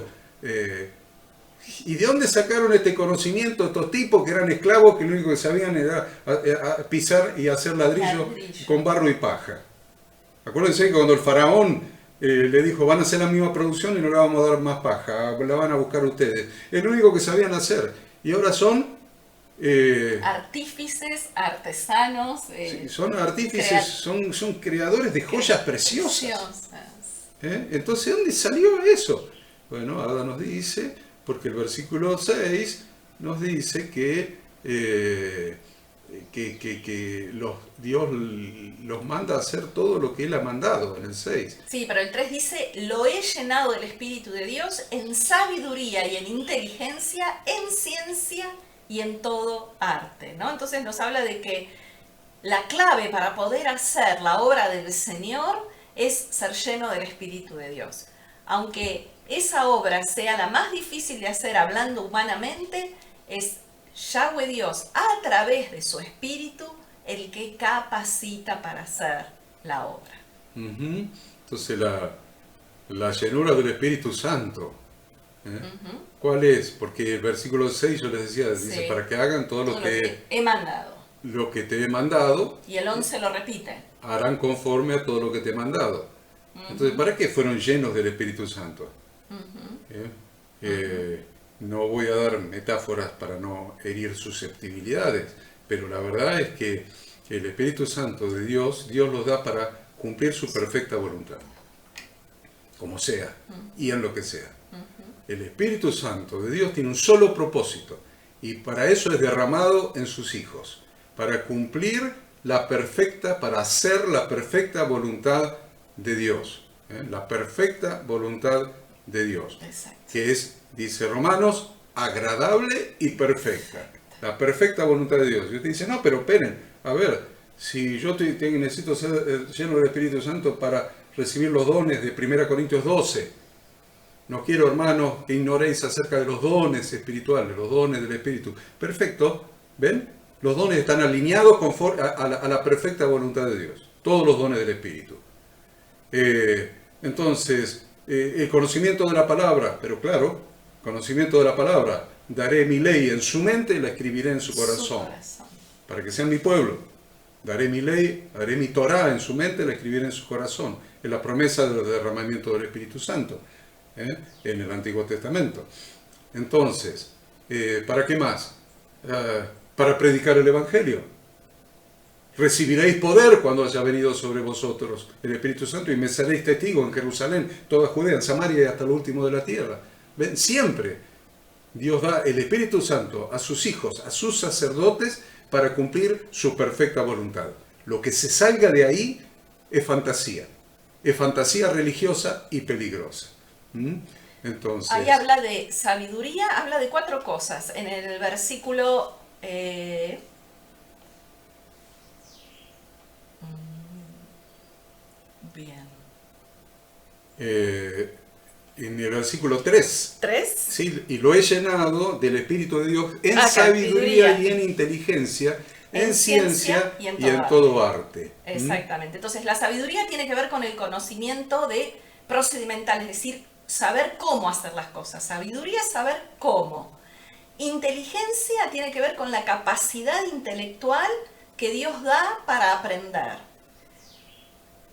¿Y de dónde sacaron este conocimiento estos tipos que eran esclavos que lo único que sabían era a pisar y hacer ladrillo con barro y paja? Acuérdense que cuando el faraón le dijo, van a hacer la misma producción y no le vamos a dar más paja, la van a buscar ustedes. Es lo único que sabían hacer. Y ahora son artífices, artesanos. Sí, son artífices, son creadores de joyas preciosas. Entonces, ¿de dónde salió eso? Bueno, Ada nos dice, porque el versículo 6 nos dice que Dios los manda a hacer todo lo que Él ha mandado en el 6. Sí, pero el 3 dice, lo he llenado del Espíritu de Dios en sabiduría y en inteligencia, en ciencia y en todo arte, ¿no? Entonces nos habla de que la clave para poder hacer la obra del Señor es ser lleno del Espíritu de Dios. Aunque esa obra sea la más difícil de hacer hablando humanamente, es Yahweh Dios a través de su Espíritu el que capacita para hacer la obra. Entonces la llenura del Espíritu Santo, ¿cuál es? Porque el versículo 6 yo les decía, dice, para que hagan todo lo que he mandado. Lo que te he mandado. Y el 11 lo repite. Harán conforme a todo lo que te he mandado. Entonces, ¿para qué fueron llenos del Espíritu Santo? No voy a dar metáforas para no herir susceptibilidades, pero la verdad es que el Espíritu Santo de Dios los da para cumplir su perfecta voluntad, como sea y en lo que sea. El Espíritu Santo de Dios tiene un solo propósito, y para eso es derramado en sus hijos, para cumplir para hacer la perfecta voluntad de Dios, la perfecta voluntad de Dios. Exacto. Que es, dice Romanos, agradable y perfecta. La perfecta voluntad de Dios. Y usted dice, no, pero esperen, a ver, si yo necesito ser lleno del Espíritu Santo para recibir los dones de 1 Corintios 12, no quiero, hermanos, que ignoréis acerca de los dones espirituales, los dones del Espíritu. Perfecto, ¿ven? Los dones están alineados conforme a la perfecta voluntad de Dios. Todos los dones del Espíritu. Entonces, el conocimiento de la palabra, pero claro, conocimiento de la palabra, daré mi ley en su mente y la escribiré en su corazón, para que sean mi pueblo. Daré mi ley, haré mi Torá en su mente y la escribiré en su corazón. Es la promesa del derramamiento del Espíritu Santo en el Antiguo Testamento. Entonces, ¿para qué más? Para predicar el Evangelio. Recibiréis poder cuando haya venido sobre vosotros el Espíritu Santo y me seréis testigos en Jerusalén, toda Judea, en Samaria y hasta lo último de la tierra. ¿Ven? Siempre Dios da el Espíritu Santo a sus hijos, a sus sacerdotes, para cumplir su perfecta voluntad. Lo que se salga de ahí es fantasía religiosa y peligrosa. Entonces, ahí habla de sabiduría, habla de 4 cosas. En el versículo... Bien. En el versículo 3. ¿3? Sí, y lo he llenado del Espíritu de Dios en sabiduría y en inteligencia, en ciencia y en todo arte. Exactamente. Entonces, la sabiduría tiene que ver con el conocimiento procedimental, es decir, saber cómo hacer las cosas. Sabiduría es saber cómo. Inteligencia tiene que ver con la capacidad intelectual que Dios da para aprender.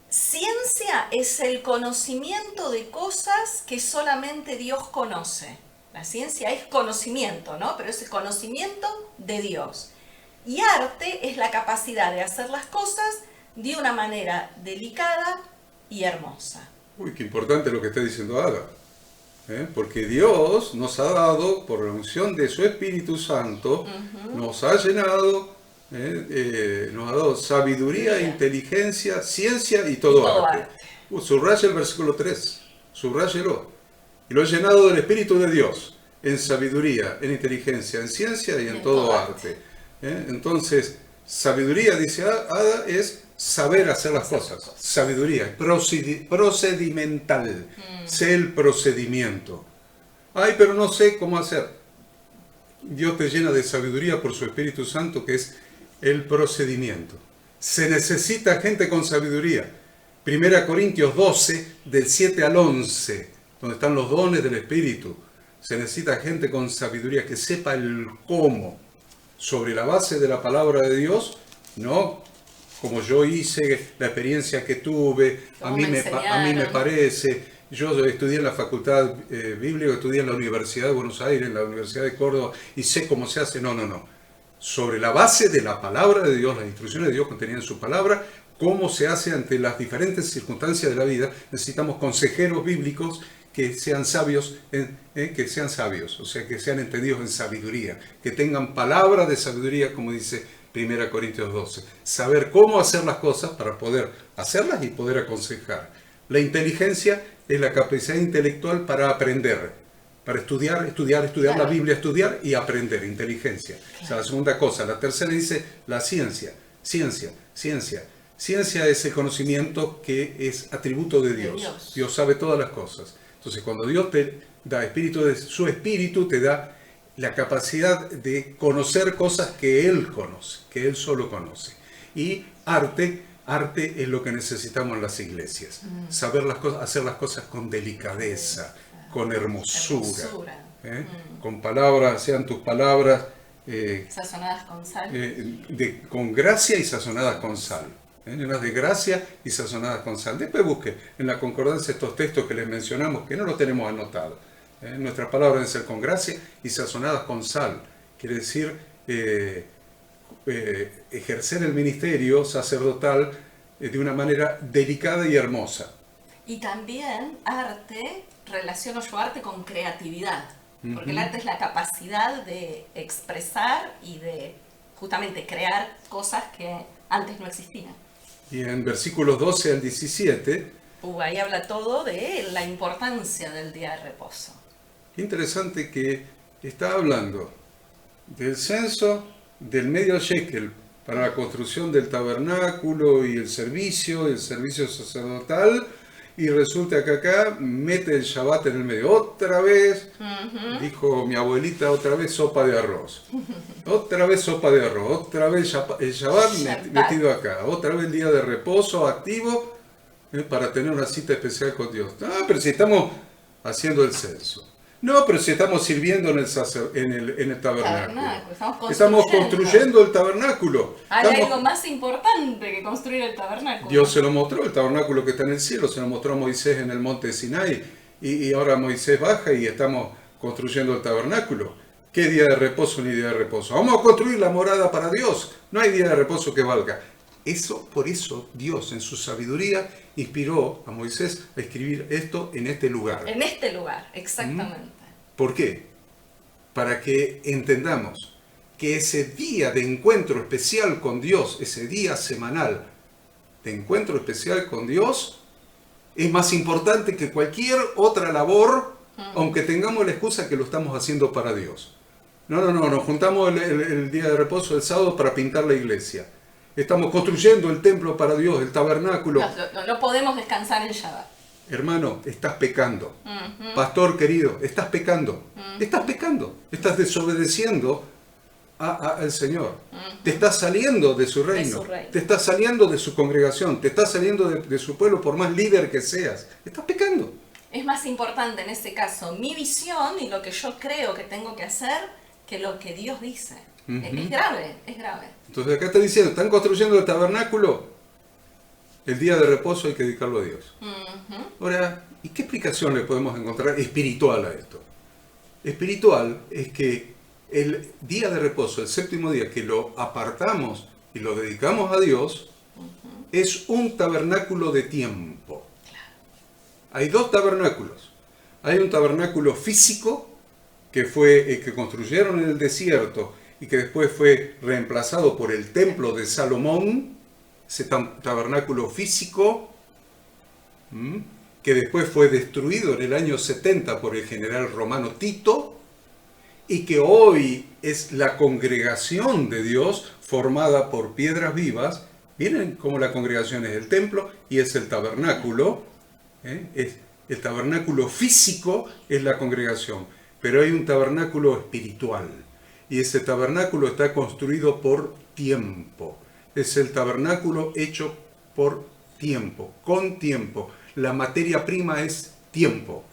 Ciencia es el conocimiento de cosas que solamente Dios conoce. La ciencia es conocimiento, ¿no? Pero es el conocimiento de Dios. Y arte es la capacidad de hacer las cosas de una manera delicada y hermosa. Uy, qué importante lo que está diciendo Ada. Porque Dios nos ha dado, por la unción de su Espíritu Santo, nos ha llenado, nos ha dado sabiduría, inteligencia, ciencia y todo arte. Subraya el versículo 3, subráyelo. Y lo he llenado del Espíritu de Dios, en sabiduría, en inteligencia, en ciencia y en todo arte. Entonces, sabiduría, dice Ada, es saber hacer las cosas. Sabiduría, procedimental. Sé el procedimiento. Ay, pero no sé cómo hacer. Dios te llena de sabiduría por su Espíritu Santo, que es el procedimiento. Se necesita gente con sabiduría. 1 Corintios 12, del 7 al 11, donde están los dones del Espíritu. Se necesita gente con sabiduría que sepa el cómo. Sobre la base de la palabra de Dios, no como yo hice, la experiencia que tuve, a mí me parece. Yo estudié en la facultad bíblica, estudié en la Universidad de Buenos Aires, en la Universidad de Córdoba, y sé cómo se hace. No. Sobre la base de la palabra de Dios, las instrucciones de Dios contenidas en su palabra, cómo se hace ante las diferentes circunstancias de la vida, necesitamos consejeros bíblicos que sean sabios, o sea, que sean entendidos en sabiduría, que tengan palabra de sabiduría, como dice 1 Corintios 12. Saber cómo hacer las cosas para poder hacerlas y poder aconsejar. La inteligencia es la capacidad intelectual para aprender, para estudiar claro. La Biblia, estudiar y aprender, inteligencia. Claro. O sea, la segunda cosa. La tercera dice la ciencia. Ciencia es el conocimiento que es atributo de Dios. Dios sabe todas las cosas. Entonces, cuando Dios te da espíritu de su espíritu, te da la capacidad de conocer cosas que Él conoce, que Él solo conoce. Y arte es lo que necesitamos en las iglesias. Saber las cosas, hacer las cosas con delicadeza, con hermosura. Con palabras, sean tus palabras sazonadas con sal. Con gracia y sazonadas con sal. Llenas de gracia y sazonadas con sal. Después busquen en la concordancia estos textos que les mencionamos, que no los tenemos anotados. Nuestras palabras deben ser con gracia y sazonadas con sal. Quiere decir ejercer el ministerio sacerdotal de una manera delicada y hermosa. Y también arte, relaciono yo arte con creatividad, porque el arte es la capacidad de expresar y de justamente crear cosas que antes no existían. Y en versículos 12 al 17... ahí habla todo de la importancia del día de reposo. Interesante que está hablando del censo del medio shekel para la construcción del tabernáculo y el servicio sacerdotal, y resulta que acá mete el Shabbat en el medio. Otra vez, dijo mi abuelita, otra vez sopa de arroz. Otra vez sopa de arroz, otra vez el Shabbat metido acá. Otra vez el día de reposo activo para tener una cita especial con Dios. Pero si estamos haciendo el censo. No, pero si estamos sirviendo en el tabernáculo. Estamos construyendo el tabernáculo. Hay algo más importante que construir el tabernáculo. Dios se lo mostró, el tabernáculo que está en el cielo, se lo mostró a Moisés en el monte Sinai. Y ahora Moisés baja y estamos construyendo el tabernáculo. ¿Qué día de reposo ni día de reposo? Vamos a construir la morada para Dios. No hay día de reposo que valga. Por eso Dios en su sabiduría inspiró a Moisés a escribir esto en este lugar. En este lugar, exactamente. ¿Por qué? Para que entendamos que ese día de encuentro especial con Dios, ese día semanal de encuentro especial con Dios, es más importante que cualquier otra labor, aunque tengamos la excusa que lo estamos haciendo para Dios. No, nos juntamos el día de reposo, el sábado, para pintar la iglesia. Estamos construyendo el templo para Dios, el tabernáculo. No podemos descansar en Shabbat. Hermano, estás pecando. Pastor querido, estás pecando. Estás pecando. Estás desobedeciendo al Señor. Te estás saliendo de su reino. Te estás saliendo de su congregación. Te estás saliendo de su pueblo, por más líder que seas. Estás pecando. es más importante en este caso mi visión y lo que yo creo que tengo que hacer que lo que Dios dice. Es grave, es grave. Entonces acá está diciendo, están construyendo el tabernáculo, el día de reposo hay que dedicarlo a Dios. Ahora, ¿y qué explicación le podemos encontrar espiritual a esto? Espiritual es que el día de reposo, el séptimo día, que lo apartamos y lo dedicamos a Dios, es un tabernáculo de tiempo. Hay dos tabernáculos. Hay un tabernáculo físico que fue el que construyeron en el desierto y que después fue reemplazado por el templo de Salomón, ese tabernáculo físico, que después fue destruido en el año 70 por el general romano Tito, y que hoy es la congregación de Dios formada por piedras vivas. Miren cómo la congregación es el templo y es el tabernáculo. El tabernáculo físico es la congregación, pero hay un tabernáculo espiritual. Y ese tabernáculo está construido por tiempo. Es el tabernáculo hecho por tiempo, con tiempo. La materia prima es tiempo.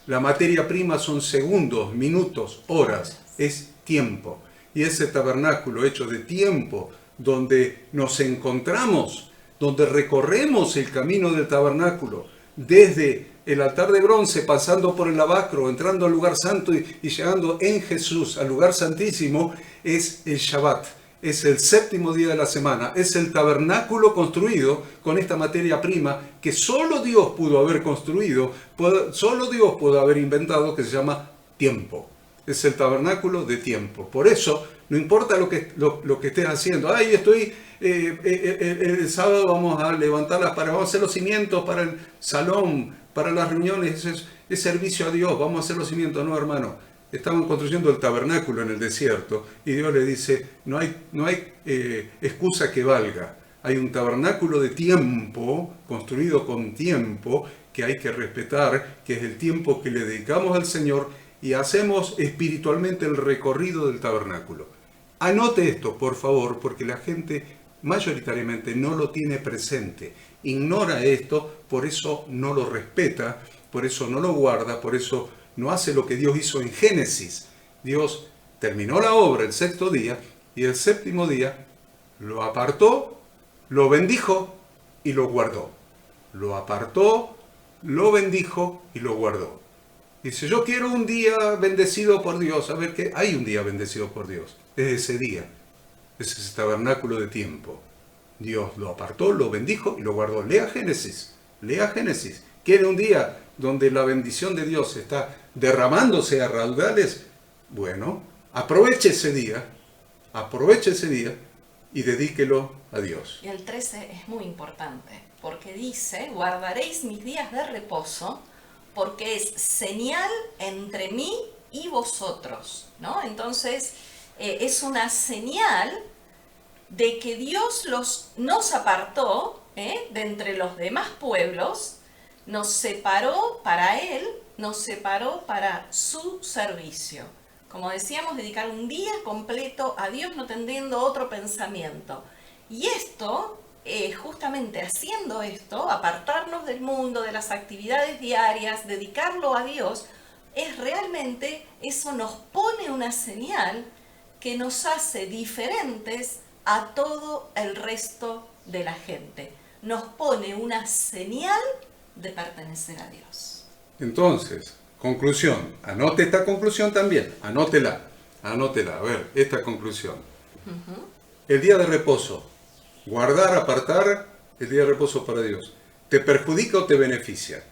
La materia prima son segundos, minutos, horas. Es tiempo. Y ese tabernáculo hecho de tiempo, donde nos encontramos, donde recorremos el camino del tabernáculo, desde el altar de bronce, pasando por el lavacro, entrando al lugar santo y llegando en Jesús al lugar santísimo, es el Shabbat, es el séptimo día de la semana, es el tabernáculo construido con esta materia prima que solo Dios pudo haber construido, solo Dios pudo haber inventado, que se llama tiempo. Es el tabernáculo de tiempo. Por eso, no importa lo que estés haciendo. Ay, estoy, el sábado vamos a levantarlas vamos a hacer los cimientos para el salón, para las reuniones, es servicio a Dios, vamos a hacer los cimientos. No, hermano, estaban construyendo el tabernáculo en el desierto y Dios le dice, no hay excusa que valga. Hay un tabernáculo de tiempo, construido con tiempo, que hay que respetar, que es el tiempo que le dedicamos al Señor y hacemos espiritualmente el recorrido del tabernáculo. Anote esto, por favor, porque la gente mayoritariamente no lo tiene presente, ignora esto, por eso no lo respeta, por eso no lo guarda, por eso no hace lo que Dios hizo en Génesis. Dios terminó la obra el sexto día y el séptimo día lo apartó, lo bendijo y lo guardó. Lo apartó, lo bendijo y lo guardó. Dice, yo quiero un día bendecido por Dios. A ver, ¿qué? Hay un día bendecido por Dios. Es ese día. Es ese tabernáculo de tiempo. Dios lo apartó, lo bendijo y lo guardó. Lea Génesis. Lea Génesis. ¿Quiere un día donde la bendición de Dios está derramándose a raudales? Bueno, aproveche ese día y dedíquelo a Dios. Y el 13 es muy importante, porque dice, guardaréis mis días de reposo, porque es señal entre mí y vosotros, ¿no? Entonces, es una señal de que Dios nos apartó de entre los demás pueblos, nos separó para Él, nos separó para su servicio. Como decíamos, dedicar un día completo a Dios no teniendo otro pensamiento. Y esto, justamente haciendo esto, apartarnos del mundo, de las actividades diarias, dedicarlo a Dios, es realmente, eso nos pone una señal que nos hace diferentes a todo el resto de la gente. Nos pone una señal de pertenecer a Dios. Entonces, conclusión. Anote esta conclusión también. Anótela. A ver, esta conclusión. El día de reposo. Guardar, apartar el día de reposo para Dios. ¿Te perjudica o te beneficia?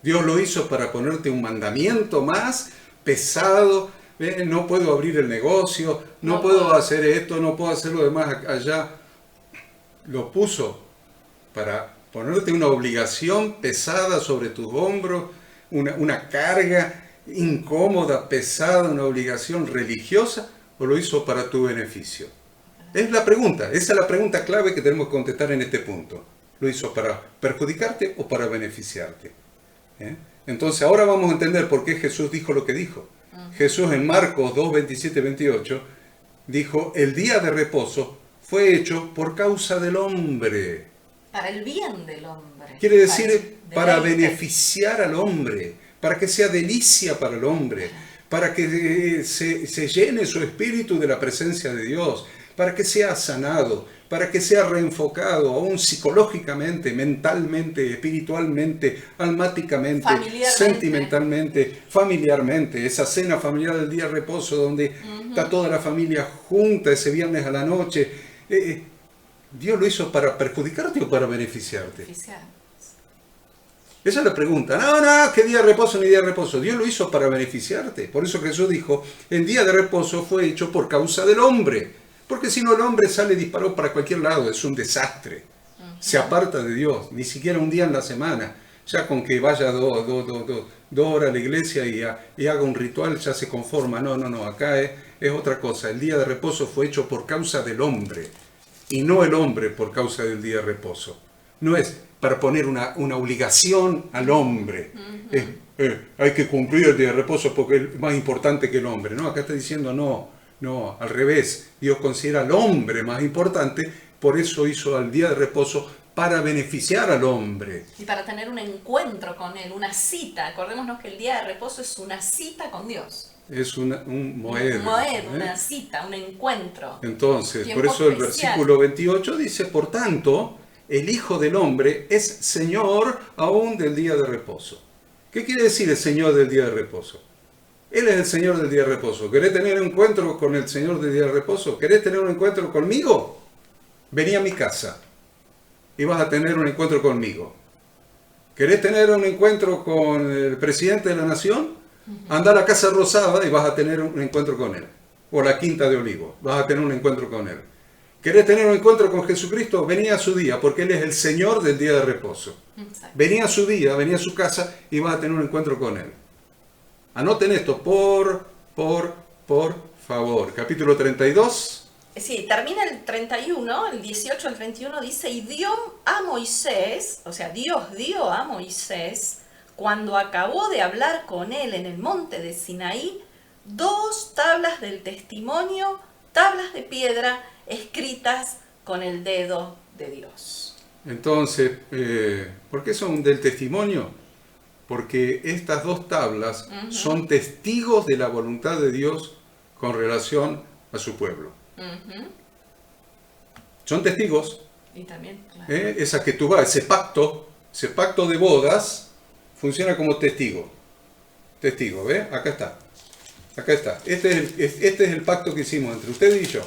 Dios lo hizo para ponerte un mandamiento más pesado. No puedo abrir el negocio, no puedo hacer esto, no puedo hacer lo demás allá. Lo puso para ponerte una obligación pesada sobre tus hombros, una carga incómoda, pesada, una obligación religiosa, o lo hizo para tu beneficio. Es la pregunta, esa es la pregunta clave que tenemos que contestar en este punto. ¿Lo hizo para perjudicarte o para beneficiarte? Entonces ahora vamos a entender por qué Jesús dijo lo que dijo. Jesús en Marcos 2, 27, 28 dijo, el día de reposo fue hecho por causa del hombre. Para el bien del hombre. Quiere decir para deleite. beneficiar al hombre, para que sea delicia para el hombre, para que se llene su espíritu de la presencia de Dios, para que sea sanado, para que sea reenfocado aún psicológicamente, mentalmente, espiritualmente, almáticamente, sentimentalmente, familiarmente. Esa cena familiar del día de reposo donde está toda la familia junta ese viernes a la noche. ¿Dios lo hizo para perjudicarte o para beneficiarte? Esa es la pregunta. No, ¿qué día de reposo ni día de reposo? Dios lo hizo para beneficiarte. Por eso Jesús dijo, el día de reposo fue hecho por causa del hombre. Porque si no el hombre sale disparado para cualquier lado, es un desastre. Se aparta de Dios, ni siquiera un día en la semana. Ya con que vaya 2 horas a la iglesia y haga un ritual ya se conforma. No, acá es otra cosa. El día de reposo fue hecho por causa del hombre y no el hombre por causa del día de reposo. No es para poner una obligación al hombre. Hay que cumplir el día de reposo porque es más importante que el hombre. No, acá está diciendo no, al revés. Dios considera al hombre más importante, por eso hizo al día de reposo para beneficiar al hombre. Y para tener un encuentro con Él, una cita. Acordémonos que el día de reposo es una cita con Dios. Es un moed. Una cita, un encuentro. Entonces, por eso el versículo 28 dice, por tanto, el Hijo del Hombre es Señor aún del día de reposo. ¿Qué quiere decir el Señor del día de reposo? Él es el Señor del día de reposo. ¿Querés tener un encuentro con el Señor del día de reposo? ¿Querés tener un encuentro conmigo? Vení a mi casa y vas a tener un encuentro conmigo. ¿Querés tener un encuentro con el presidente de la nación? Anda a la Casa Rosada y vas a tener un encuentro con él. O la Quinta de Olivos, vas a tener un encuentro con él. ¿Querés tener un encuentro con Jesucristo? Vení a su día, porque Él es el Señor del día de reposo. Exacto. Vení a su día, vení a su casa y vas a tener un encuentro con Él. Anoten esto, por favor. Capítulo 32. Sí, termina el 31, el 18 al 31 dice, y dio a Moisés, o sea, Dios dio a Moisés, cuando acabó de hablar con él en el monte de Sinaí, 2 tablas del testimonio, tablas de piedra, escritas con el dedo de Dios. Entonces, ¿por qué son del testimonio? Porque estas 2 tablas son testigos de la voluntad de Dios con relación a su pueblo. Son testigos. Y también, claro. Esa que tú vas, ese pacto de bodas, funciona como testigo. Testigo, ¿ves? Acá está. Este es el pacto que hicimos entre usted y yo.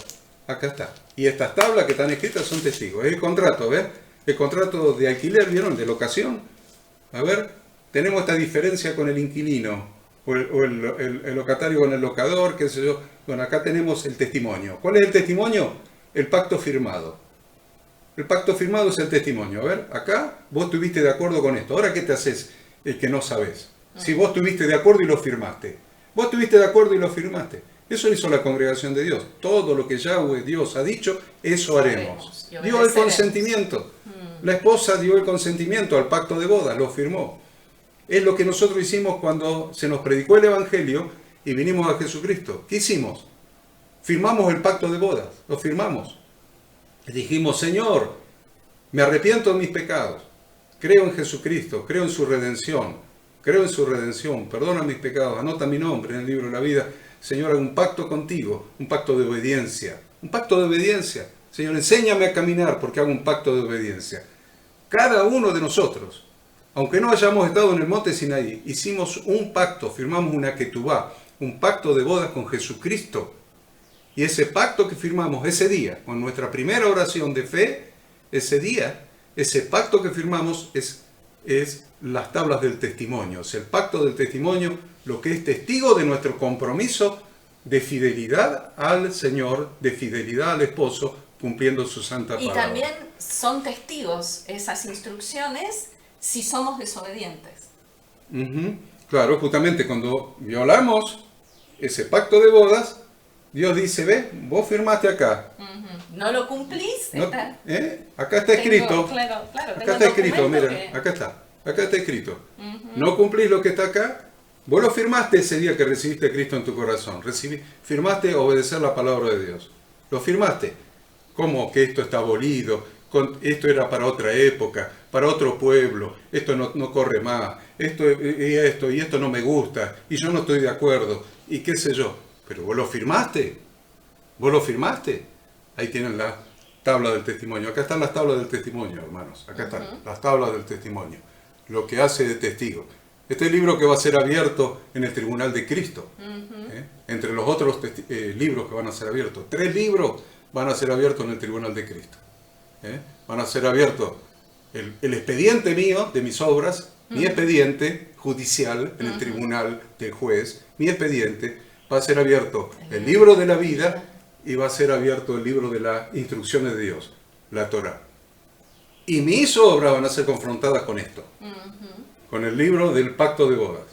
Acá está. Y estas tablas que están escritas son testigos. Es el contrato, ¿ves? El contrato de alquiler, ¿vieron? De locación. A ver, tenemos esta diferencia con el inquilino, o el locatario con el locador, qué sé yo. Bueno, acá tenemos el testimonio. ¿Cuál es el testimonio? El pacto firmado. El pacto firmado es el testimonio. A ver, acá vos estuviste de acuerdo con esto. Ahora, ¿qué te haces el que no sabés? Si vos estuviste de acuerdo y lo firmaste. Vos estuviste de acuerdo y lo firmaste. Eso hizo la congregación de Dios. Todo lo que Yahweh Dios ha dicho, eso haremos. Dio el consentimiento. La esposa dio el consentimiento al pacto de boda, lo firmó. Es lo que nosotros hicimos cuando se nos predicó el Evangelio y vinimos a Jesucristo. ¿Qué hicimos? Firmamos el pacto de bodas, lo firmamos. Y dijimos, Señor, me arrepiento de mis pecados. Creo en Jesucristo, creo en su redención. Perdona mis pecados, anota mi nombre en el libro de la vida. Señor, hago un pacto contigo, un pacto de obediencia. Un pacto de obediencia. Señor, enséñame a caminar porque hago un pacto de obediencia. Cada uno de nosotros, aunque no hayamos estado en el monte Sinaí, hicimos un pacto, firmamos una ketubá, un pacto de bodas con Jesucristo. Y ese pacto que firmamos ese día, con nuestra primera oración de fe, ese pacto que firmamos es las tablas del testimonio. Es el pacto del testimonio, lo que es testigo de nuestro compromiso de fidelidad al Señor, de fidelidad al esposo, cumpliendo su santa palabra. Y también son testigos esas instrucciones si somos desobedientes. Claro, justamente cuando violamos ese pacto de bodas, Dios dice, ve, vos firmaste acá. No lo cumplís. No, acá está escrito. Claro, acá está escrito, miren, acá está escrito. No cumplís lo que está acá. Vos lo firmaste ese día que recibiste a Cristo en tu corazón. Firmaste obedecer la palabra de Dios. Lo firmaste. ¿Cómo que esto está abolido? esto era para otra época, para otro pueblo, esto no corre más, y esto no me gusta, y yo no estoy de acuerdo, y qué sé yo. Pero vos lo firmaste, ahí tienen la tabla del testimonio. Acá están las tablas del testimonio, hermanos, acá están las tablas del testimonio, lo que hace de testigo. Este libro que va a ser abierto en el tribunal de Cristo, entre los otros libros que van a ser abiertos. 3 libros van a ser abiertos en el tribunal de Cristo. Van a ser abiertos el expediente mío, de mis obras, mi expediente judicial en el tribunal del juez, mi expediente, va a ser abierto el libro de la vida y va a ser abierto el libro de las instrucciones de Dios, la Torá. Y mis obras van a ser confrontadas con esto, con el libro del pacto de bodas.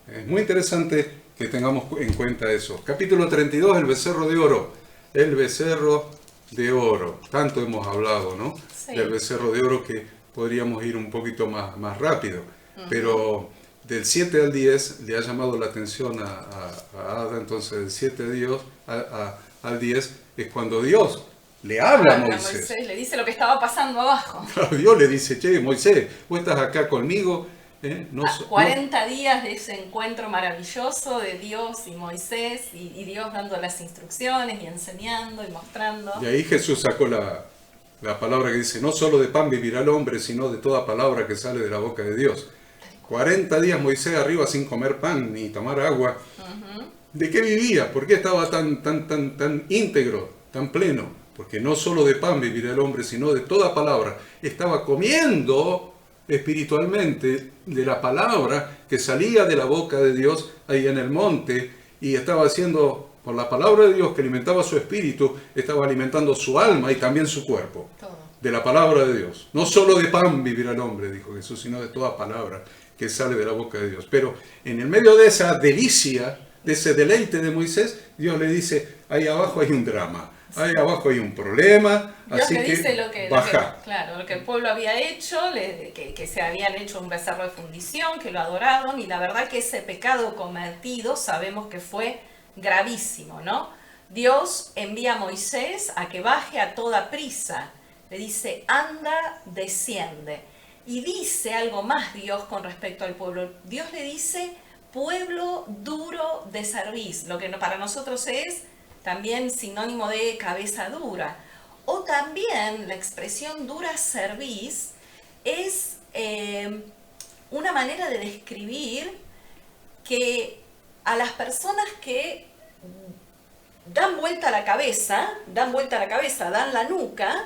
Es muy interesante que tengamos en cuenta eso. Capítulo 32, el becerro de oro. El becerro de oro. Tanto hemos hablado, ¿no? Sí. Del becerro de oro, que podríamos ir un poquito más rápido. Pero del 7 al 10 le ha llamado la atención a Ada. Entonces del 7 al 10 es cuando Dios le habla a Moisés. Le dice lo que estaba pasando abajo. Dios le dice: che, Moisés, vos estás acá conmigo. 40 días de ese encuentro maravilloso de Dios y Moisés, y Dios dando las instrucciones y enseñando y mostrando. Y ahí Jesús sacó la palabra que dice: no solo de pan vivirá el hombre, sino de toda palabra que sale de la boca de Dios. 40 días Moisés arriba sin comer pan ni tomar agua. ¿De qué vivía? ¿Por qué estaba tan íntegro, tan pleno? Porque no solo de pan vivirá el hombre, sino de toda palabra. Estaba comiendo espiritualmente de la palabra que salía de la boca de Dios ahí en el monte, y estaba haciendo, por la palabra de Dios que alimentaba su espíritu, estaba alimentando su alma y también su cuerpo. Todo. De la palabra de Dios. No solo de pan vivirá el hombre, dijo Jesús, sino de toda palabra que sale de la boca de Dios. Pero en el medio de esa delicia, de ese deleite de Moisés, Dios le dice: ahí abajo hay un drama. Ahí abajo hay un problema, Dios así le dice que baja. Lo que el pueblo había hecho, que se habían hecho un becerro de fundición, que lo adoraron, y la verdad que ese pecado cometido sabemos que fue gravísimo, ¿no? Dios envía a Moisés a que baje a toda prisa, le dice: anda, desciende. Y dice algo más Dios con respecto al pueblo. Dios le dice: pueblo duro de cerviz, lo que para nosotros es también sinónimo de cabeza dura. O también la expresión dura cerviz es una manera de describir que a las personas que dan vuelta la cabeza, dan la nuca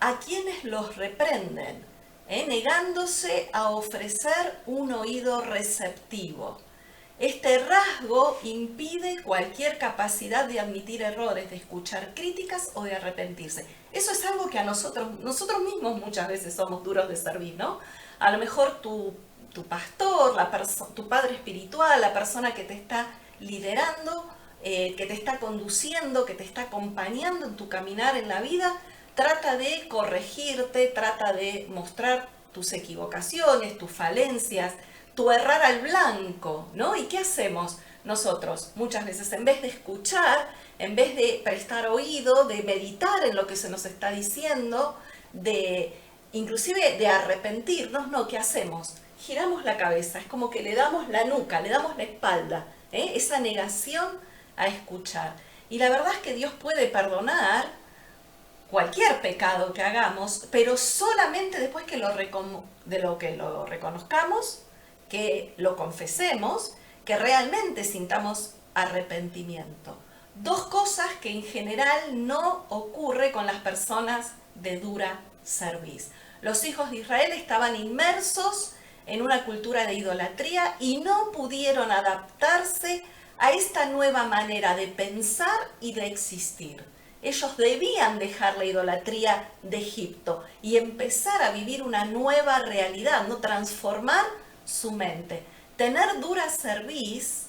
a quienes los reprenden, negándose a ofrecer un oído receptivo. Este rasgo impide cualquier capacidad de admitir errores, de escuchar críticas o de arrepentirse. Eso es algo que a nosotros mismos muchas veces somos duros de servir, ¿no? A lo mejor tu pastor, tu padre espiritual, la persona que te está liderando, que te está conduciendo, que te está acompañando en tu caminar en la vida, trata de corregirte, trata de mostrar tus equivocaciones, tus falencias, tu errar al blanco, ¿no? ¿Y qué hacemos nosotros? Muchas veces, en vez de escuchar, en vez de prestar oído, de meditar en lo que se nos está diciendo, inclusive de arrepentirnos, ¿no? ¿Qué hacemos? Giramos la cabeza, es como que le damos la nuca, le damos la espalda, esa negación a escuchar. Y la verdad es que Dios puede perdonar cualquier pecado que hagamos, pero solamente después que lo reconozcamos, que lo confesemos, que realmente sintamos arrepentimiento. 2 cosas que en general no ocurre con las personas de dura cerviz. Los hijos de Israel estaban inmersos en una cultura de idolatría y no pudieron adaptarse a esta nueva manera de pensar y de existir. Ellos debían dejar la idolatría de Egipto y empezar a vivir una nueva realidad, no transformar su mente. Tener dura cerviz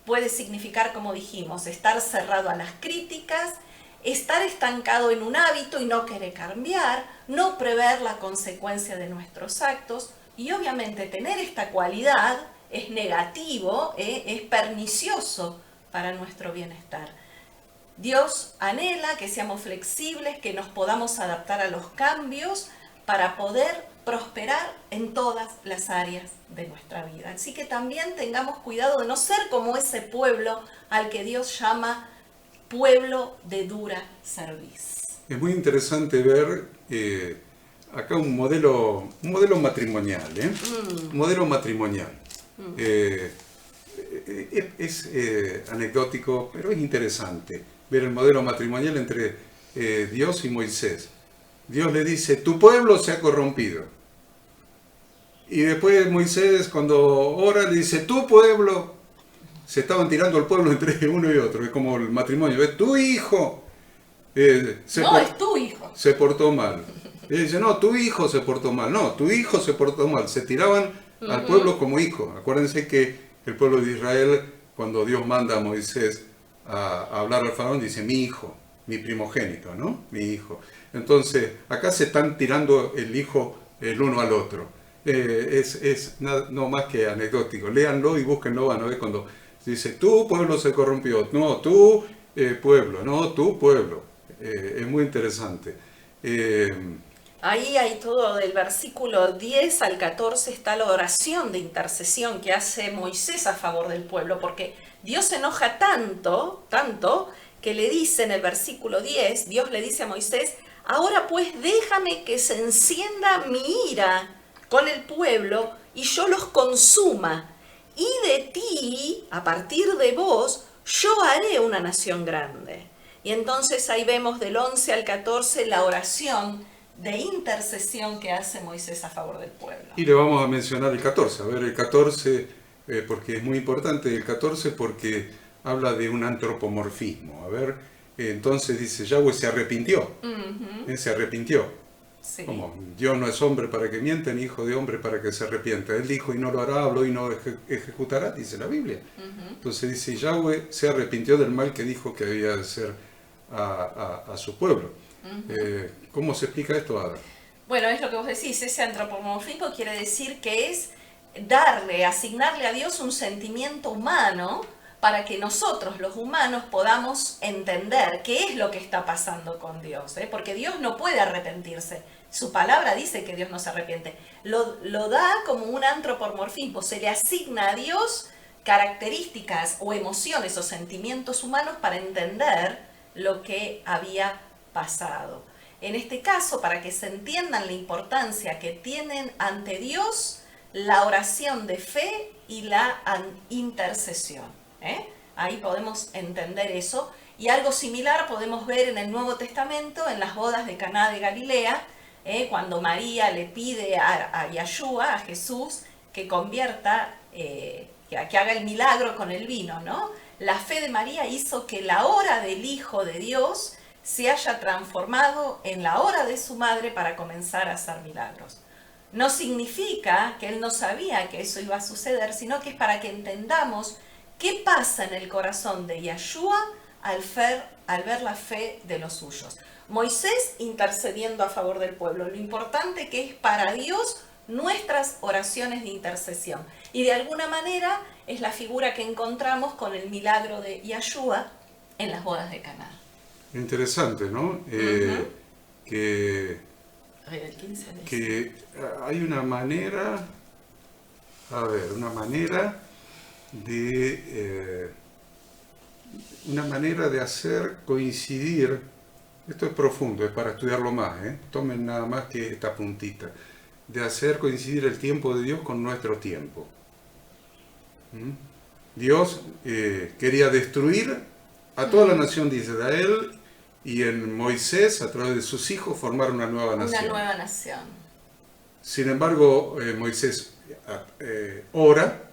puede significar, como dijimos, estar cerrado a las críticas, estar estancado en un hábito y no querer cambiar, no prever la consecuencia de nuestros actos, y obviamente tener esta cualidad es negativo, es pernicioso para nuestro bienestar. Dios anhela que seamos flexibles, que nos podamos adaptar a los cambios para poder prosperar en todas las áreas de nuestra vida. Así que también tengamos cuidado de no ser como ese pueblo al que Dios llama pueblo de dura cerviz. Es muy interesante ver acá un modelo matrimonial, Un modelo matrimonial. Es anecdótico, pero es interesante ver el modelo matrimonial entre Dios y Moisés. Dios le dice, tu pueblo se ha corrompido. Y después Moisés, cuando ora, le dice, tu pueblo. Se estaban tirando el pueblo entre uno y otro. Es como el matrimonio. ¿Ves? Tu hijo. Es tu hijo. Se portó mal. Y dice, no, tu hijo se portó mal. No, tu hijo se portó mal. Se tiraban al pueblo como hijo. Acuérdense que el pueblo de Israel, cuando Dios manda a Moisés a hablar al faraón, dice, mi hijo, mi primogénito, ¿no? Mi hijo. Entonces, acá se están tirando el hijo el uno al otro. No más que anecdótico. Léanlo y búsquenlo, van a ver cuando dice, tu pueblo se corrompió. No, tu pueblo, no, tu pueblo. Es muy interesante. Ahí hay todo, del versículo 10 al 14 está la oración de intercesión que hace Moisés a favor del pueblo, porque Dios se enoja tanto, que le dice en el versículo 10, Dios le dice a Moisés, ahora pues déjame que se encienda mi ira con el pueblo y yo los consuma, y de ti, a partir de vos, yo haré una nación grande. Y entonces ahí vemos del 11 al 14 la oración de intercesión que hace Moisés a favor del pueblo. Y le vamos a mencionar el 14. A ver, el 14, porque es muy importante el 14 porque habla de un antropomorfismo. A ver, entonces dice, Yahweh se arrepintió. Se arrepintió. Sí. Como Dios no es hombre para que mienta, ni hijo de hombre para que se arrepienta. Él dijo y no lo hará, habló y no ejecutará, dice la Biblia. Entonces dice, Yahweh se arrepintió del mal que dijo que debía de ser a su pueblo. ¿Cómo se explica esto, Ada? Bueno, es lo que vos decís, ese antropomorfismo quiere decir que es asignarle a Dios un sentimiento humano para que nosotros, los humanos, podamos entender qué es lo que está pasando con Dios, porque Dios no puede arrepentirse. Su palabra dice que Dios no se arrepiente. Lo da como un antropomorfismo, se le asigna a Dios características o emociones o sentimientos humanos para entender lo que había pasado. En este caso, para que se entiendan la importancia que tienen ante Dios la oración de fe y la intercesión. Ahí podemos entender eso. Y algo similar podemos ver en el Nuevo Testamento, en las bodas de Caná de Galilea, cuando María le pide a Yahshua, a Jesús, que convierta, que haga el milagro con el vino, ¿no? La fe de María hizo que la hora del Hijo de Dios se haya transformado en la hora de su madre para comenzar a hacer milagros. No significa que él no sabía que eso iba a suceder, sino que es para que entendamos qué pasa en el corazón de Yahshua al ver la fe de los suyos. Moisés intercediendo a favor del pueblo. Lo importante que es para Dios nuestras oraciones de intercesión. Y de alguna manera es la figura que encontramos con el milagro de Yahshua en las bodas de Caná. Interesante, ¿no? Que hay una manera, una manera de hacer coincidir, esto es profundo, es para estudiarlo más, tomen nada más que esta puntita, de hacer coincidir el tiempo de Dios con nuestro tiempo. Dios quería destruir a toda la nación de Israel y en Moisés, a través de sus hijos, formar una nueva nación. Una nueva nación. Sin embargo, Moisés ora,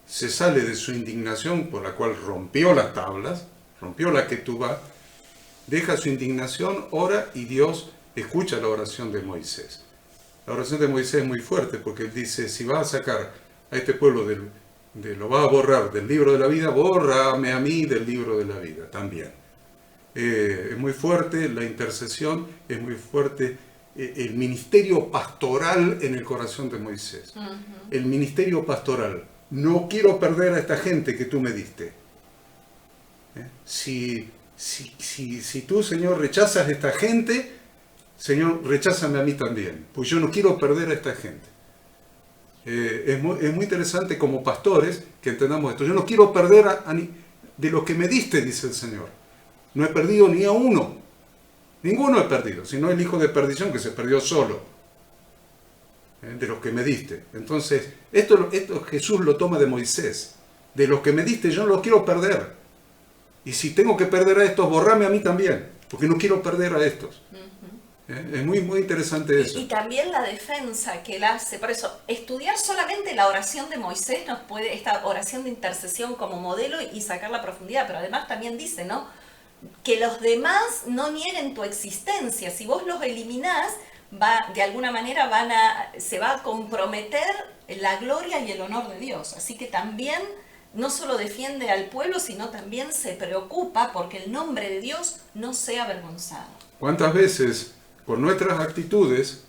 se sale de su indignación por la cual rompió las tablas, rompió la ketubá, deja su indignación, ora y Dios escucha la oración de Moisés. La oración de Moisés es muy fuerte porque él dice, si vas a sacar a este pueblo, lo vas a borrar del libro de la vida, bórrame a mí del libro de la vida también. Es muy fuerte la intercesión, es muy fuerte el ministerio pastoral en el corazón de Moisés. El ministerio pastoral. No quiero perder a esta gente que tú me diste. Si tú, Señor, rechazas a esta gente, Señor, recházame a mí también, pues yo no quiero perder a esta gente. Es muy interesante como pastores que entendamos esto. Yo no quiero perder de lo que me diste, dice el Señor. No he perdido ni a uno. Ninguno he perdido, sino el hijo de perdición que se perdió solo. De los que me diste. Entonces, esto Jesús lo toma de Moisés. De los que me diste yo no los quiero perder. Y si tengo que perder a estos, borrame a mí también, porque no quiero perder a estos. Es muy interesante eso. Y también la defensa que él hace. Por eso, estudiar solamente la oración de Moisés nos puede, esta oración de intercesión como modelo y sacar la profundidad. Pero además también dice, ¿no?, que los demás no nieguen tu existencia. Si vos los eliminás, de alguna manera se va a comprometer la gloria y el honor de Dios. Así que también no solo defiende al pueblo, sino también se preocupa porque el nombre de Dios no sea avergonzado. ¿Cuántas veces por nuestras actitudes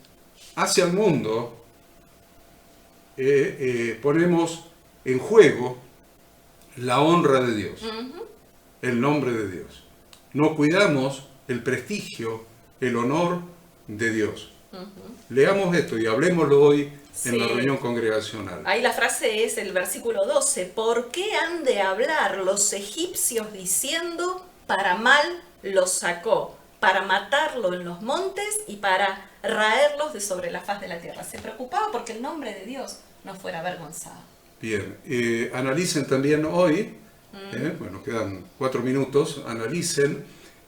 hacia el mundo ponemos en juego la honra de Dios, el nombre de Dios? No cuidamos el prestigio, el honor de Dios. Leamos esto y hablemoslo hoy en la reunión congregacional. Ahí la frase es el versículo 12. ¿Por qué han de hablar los egipcios diciendo, para mal los sacó, para matarlo en los montes y para raerlos de sobre la faz de la tierra? Se preocupaba porque el nombre de Dios no fuera avergonzado. Bien, analicen también hoy, bueno, quedan 4 minutos, analicen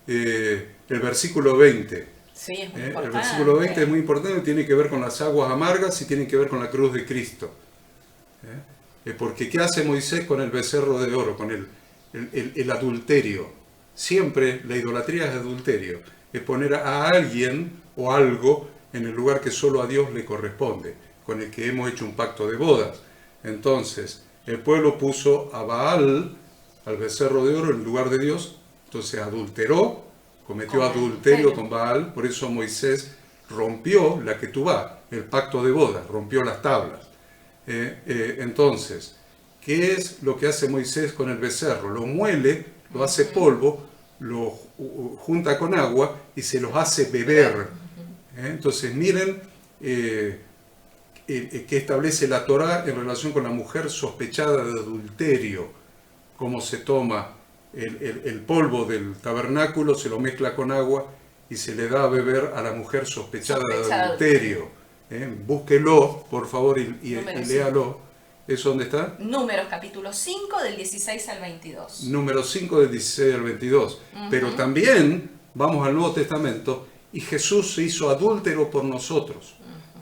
el versículo 20. Sí, es muy importante. El versículo 20 es muy importante, tiene que ver con las aguas amargas y tiene que ver con la cruz de Cristo. Porque ¿qué hace Moisés con el becerro de oro, con el adulterio? Siempre la idolatría es adulterio, es poner a alguien o algo en el lugar que solo a Dios le corresponde, con el que hemos hecho un pacto de bodas. Entonces, el pueblo puso a Baal, al becerro de oro, en lugar de Dios, entonces adulteró, cometió adulterio con Baal, por eso Moisés rompió la ketubá, el pacto de bodas, rompió las tablas. Entonces, ¿qué es lo que hace Moisés con el becerro? Lo muele, lo hace polvo, lo junta con agua y se los hace beber. Entonces, miren que establece la Torá en relación con la mujer sospechada de adulterio, cómo se toma el polvo del tabernáculo, se lo mezcla con agua y se le da a beber a la mujer sospechada de adulterio. Búsquelo, por favor, y léalo. ¿Eso dónde está? Números capítulo 5, del 16 al 22. Número 5, del 16 al 22. Pero también, vamos al Nuevo Testamento, y Jesús se hizo adúltero por nosotros.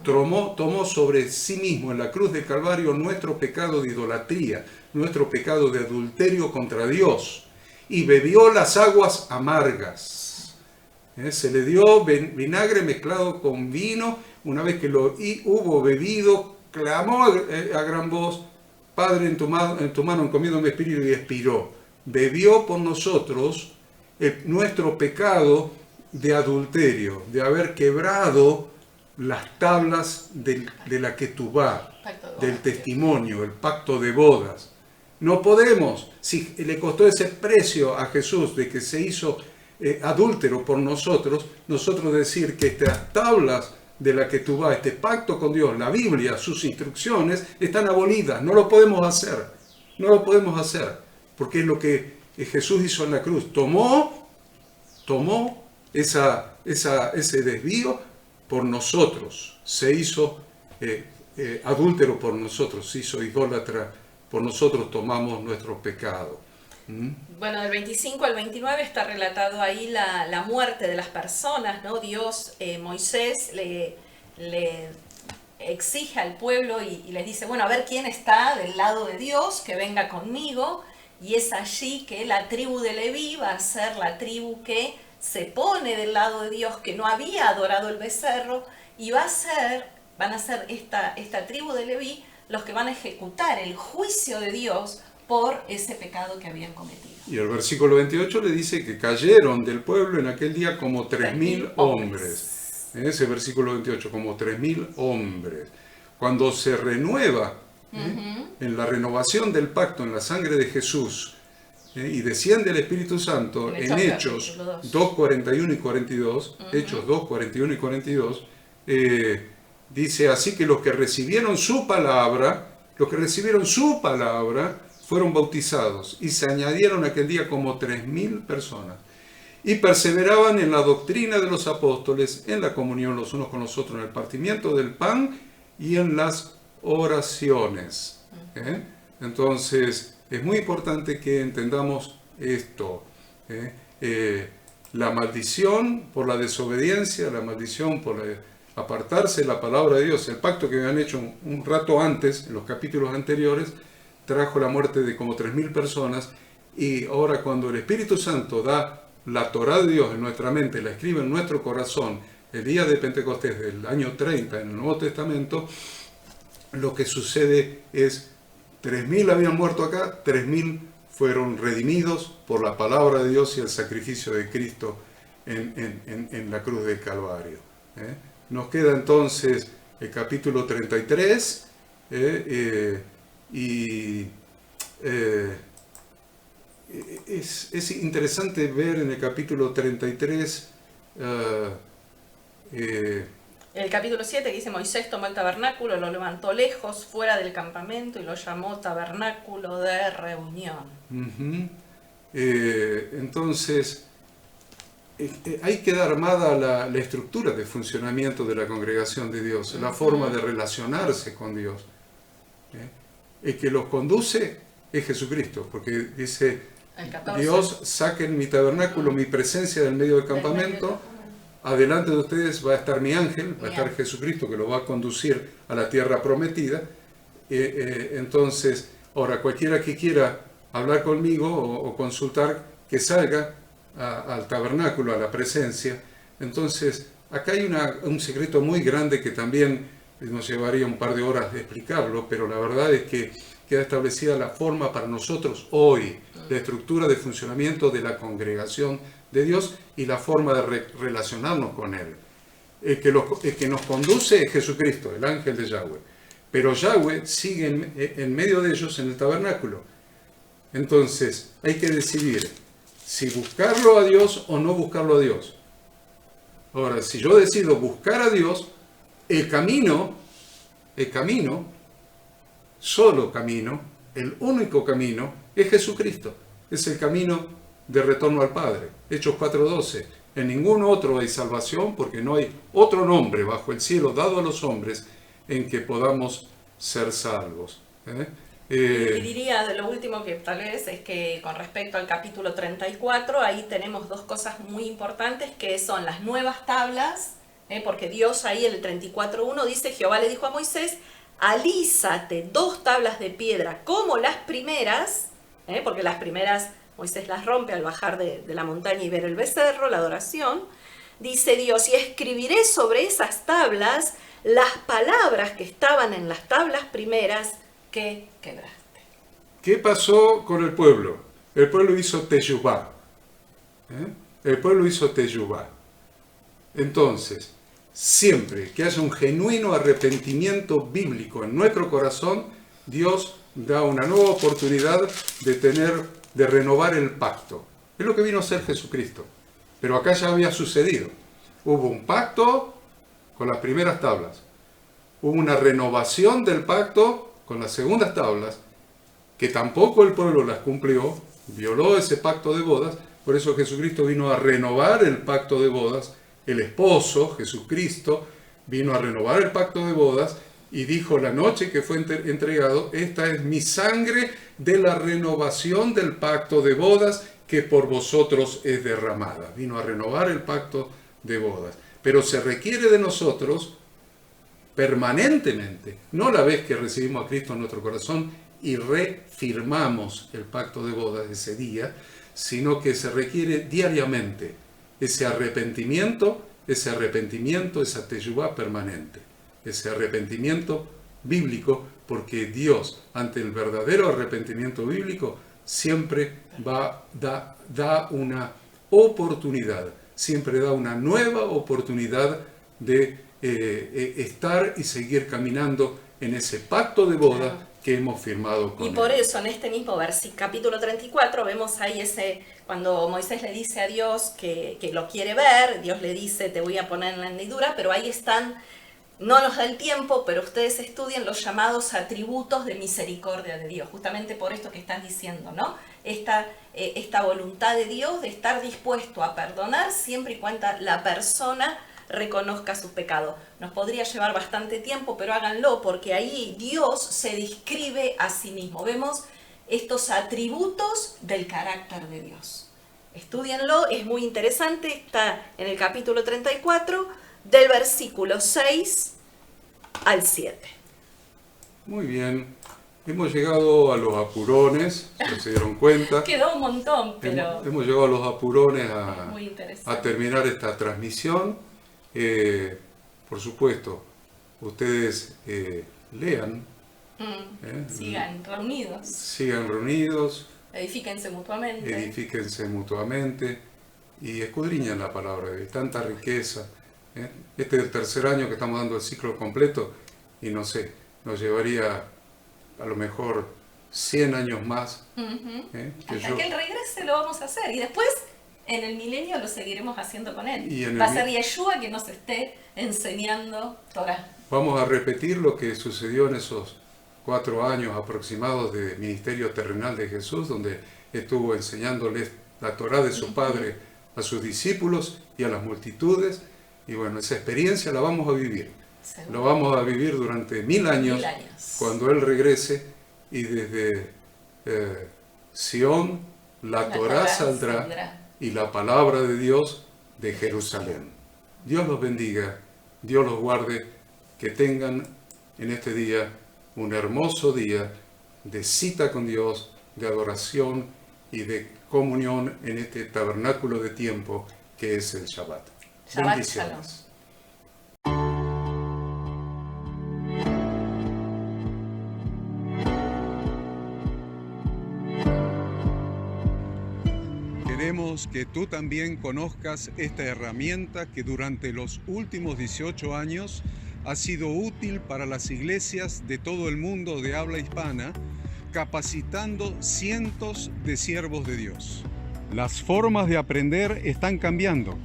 Tomó sobre sí mismo en la cruz del Calvario nuestro pecado de idolatría, nuestro pecado de adulterio contra Dios, y bebió las aguas amargas. Se le dio vinagre mezclado con vino. Una vez que lo hubo bebido, clamó a gran voz: Padre, en tu mano encomiendo mi espíritu, y expiró. Bebió por nosotros nuestro pecado de adulterio, de haber quebrado las tablas de la ketubá, del testimonio, el pacto de bodas. No podemos, si le costó ese precio a Jesús de que se hizo adúltero por nosotros decir que estas tablas de la ketubá, este pacto con Dios, la Biblia, sus instrucciones, están abolidas. No lo podemos hacer. No lo podemos hacer. Porque es lo que Jesús hizo en la cruz. Tomó ese desvío por nosotros. Se hizo adúltero por nosotros. Se hizo idólatra por nosotros. Tomamos nuestro pecado. Bueno, del 25 al 29 está relatado ahí la muerte de las personas, ¿no? Dios, Moisés le exige al pueblo y les dice, bueno, a ver quién está del lado de Dios, que venga conmigo. Y es allí que la tribu de Leví va a ser la tribu que se pone del lado de Dios, que no había adorado el becerro, y van a ser esta tribu de Leví los que van a ejecutar el juicio de Dios por ese pecado que habían cometido. Y el versículo 28 le dice que cayeron del pueblo en aquel día como 3.000 hombres. En ese versículo 28, como 3.000 hombres. Cuando se renueva, en la renovación del pacto, en la sangre de Jesús, y desciende el Espíritu Santo en Hechos 2, 41 y 42, Hechos 2, 41 y 42, dice, así que los que recibieron su palabra, fueron bautizados y se añadieron aquel día como 3.000 personas. Y perseveraban en la doctrina de los apóstoles, en la comunión los unos con los otros, en el partimiento del pan y en las oraciones. Entonces, es muy importante que entendamos esto. La maldición por la desobediencia, la maldición por apartarse de la palabra de Dios, el pacto que habían hecho un rato antes, en los capítulos anteriores, trajo la muerte de como 3.000 personas, y ahora cuando el Espíritu Santo da la Torá de Dios en nuestra mente, la escribe en nuestro corazón, el día de Pentecostés del año 30 en el Nuevo Testamento, lo que sucede es 3.000 habían muerto acá, 3.000 fueron redimidos por la palabra de Dios y el sacrificio de Cristo en la cruz del Calvario. Nos queda entonces el capítulo 33 es interesante ver en el capítulo 33 el capítulo 7 que dice, Moisés tomó el tabernáculo, lo levantó lejos, fuera del campamento, y lo llamó tabernáculo de reunión. Entonces, hay que dar armada la estructura de funcionamiento de la congregación de Dios, la forma de relacionarse con Dios. El que los conduce es Jesucristo, porque dice, Dios, saquen mi tabernáculo, mi presencia del medio del campamento. Adelante de ustedes va a estar mi ángel, va a estar Jesucristo que lo va a conducir a la tierra prometida. Entonces, ahora cualquiera que quiera hablar conmigo o consultar, que salga al tabernáculo, a la presencia. Entonces, acá hay un secreto muy grande que también nos llevaría un par de horas de explicarlo, pero la verdad es que queda establecida la forma para nosotros hoy, la estructura de funcionamiento de la congregación de Dios y la forma de relacionarnos con Él. El que nos conduce es Jesucristo, el ángel de Yahweh. Pero Yahweh sigue en medio de ellos en el tabernáculo. Entonces, hay que decidir si buscarlo a Dios o no buscarlo a Dios. Ahora, si yo decido buscar a Dios, el camino, solo camino, el único camino, es Jesucristo. Es el camino de retorno al Padre. Hechos 4:12. En ningún otro hay salvación, porque no hay otro nombre bajo el cielo dado a los hombres en que podamos ser salvos. Y diría, de lo último que tal vez es que con respecto al capítulo 34, ahí tenemos dos cosas muy importantes, que son las nuevas tablas, porque Dios ahí en el 34:1 dice, Jehová le dijo a Moisés, alízate 2 tablas de piedra como las primeras, porque las primeras Moisés las rompe al bajar de la montaña y ver el becerro, la adoración. Dice Dios, y escribiré sobre esas tablas las palabras que estaban en las tablas primeras que quebraste. ¿Qué pasó con el pueblo? El pueblo hizo teshuvá. El pueblo hizo teshuvá. Entonces, siempre que haya un genuino arrepentimiento bíblico en nuestro corazón, Dios da una nueva oportunidad de renovar el pacto. Es lo que vino a hacer Jesucristo. Pero acá ya había sucedido. Hubo un pacto con las primeras tablas. Hubo una renovación del pacto con las segundas tablas, que tampoco el pueblo las cumplió, violó ese pacto de bodas. Por eso Jesucristo vino a renovar el pacto de bodas. El esposo, Jesucristo, vino a renovar el pacto de bodas y dijo la noche que fue entregado, esta es mi sangre de la renovación del pacto de bodas que por vosotros es derramada. Vino a renovar el pacto de bodas. Pero se requiere de nosotros permanentemente, no la vez que recibimos a Cristo en nuestro corazón y refirmamos el pacto de bodas ese día, sino que se requiere diariamente ese arrepentimiento, esa teshuvá permanente, ese arrepentimiento bíblico, porque Dios, ante el verdadero arrepentimiento bíblico, siempre da una oportunidad, siempre da una nueva oportunidad de estar y seguir caminando en ese pacto de boda que hemos firmado con él. Y por eso en este mismo capítulo 34 vemos ahí cuando Moisés le dice a Dios que lo quiere ver, Dios le dice te voy a poner en la hendidura, pero ahí están, no nos da el tiempo, pero ustedes estudien los llamados atributos de misericordia de Dios, justamente por esto que estás diciendo, ¿no? Esta voluntad de Dios de estar dispuesto a perdonar siempre y cuando la persona reconozca su pecado. Nos podría llevar bastante tiempo, pero háganlo, porque ahí Dios se describe a sí mismo. Vemos estos atributos del carácter de Dios. Estúdienlo, es muy interesante, está en el capítulo 34, del versículo 6 al 7. Muy bien, hemos llegado a los apurones, si se dieron cuenta. Quedó un montón, pero hemos llegado a los apurones muy a terminar esta transmisión. Por supuesto, ustedes lean. Sigan reunidos. Sigan reunidos. Edifíquense mutuamente. Y escudriñen la palabra de Dios. Tanta riqueza. Este es el tercer año que estamos dando el ciclo completo. Y no sé, nos llevaría a lo mejor 100 años más. Hasta que Él regrese lo vamos a hacer. Y después, en el milenio, lo seguiremos haciendo con Él. Va a ser Yeshua que nos esté enseñando Torah. Vamos a repetir lo que sucedió en esos 4 años aproximados de ministerio terrenal de Jesús, donde estuvo enseñándoles la Torah de su Padre a sus discípulos y a las multitudes. Y bueno, esa experiencia la vamos a vivir. ¿Seguro? Lo vamos a vivir durante 1000 años, cuando Él regrese, y desde Sión la Torah saldrá y la palabra de Dios de Jerusalén. Dios los bendiga, Dios los guarde, que tengan en este día un hermoso día de cita con Dios, de adoración y de comunión en este tabernáculo de tiempo que es el Shabbat. Bendiciones. Shalom. Queremos que tú también conozcas esta herramienta que durante los últimos 18 años ha sido útil para las iglesias de todo el mundo de habla hispana, capacitando cientos de siervos de Dios. Las formas de aprender están cambiando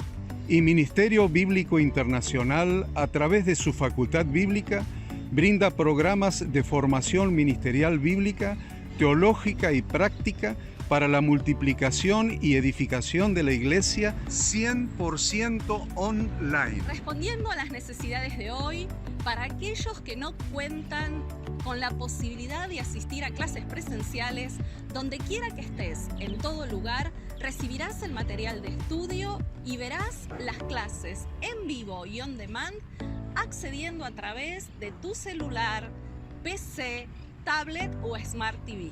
y Ministerio Bíblico Internacional, a través de su facultad bíblica, brinda programas de formación ministerial bíblica, teológica y práctica para la multiplicación y edificación de la iglesia 100% online. Respondiendo a las necesidades de hoy, para aquellos que no cuentan con la posibilidad de asistir a clases presenciales, donde quiera que estés, en todo lugar, recibirás el material de estudio y verás las clases en vivo y on demand, accediendo a través de tu celular, PC, tablet o Smart TV.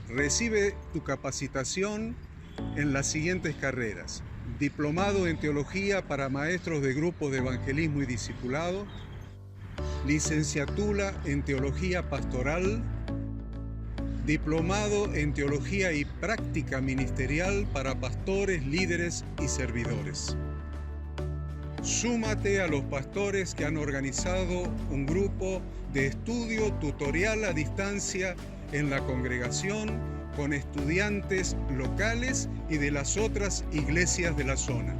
Recibe tu capacitación en las siguientes carreras: diplomado en teología para maestros de grupos de evangelismo y discipulado, licenciatura en teología pastoral, diplomado en teología y práctica ministerial para pastores, líderes y servidores. Súmate a los pastores que han organizado un grupo de estudio tutorial a distancia en la congregación con estudiantes locales y de las otras iglesias de la zona.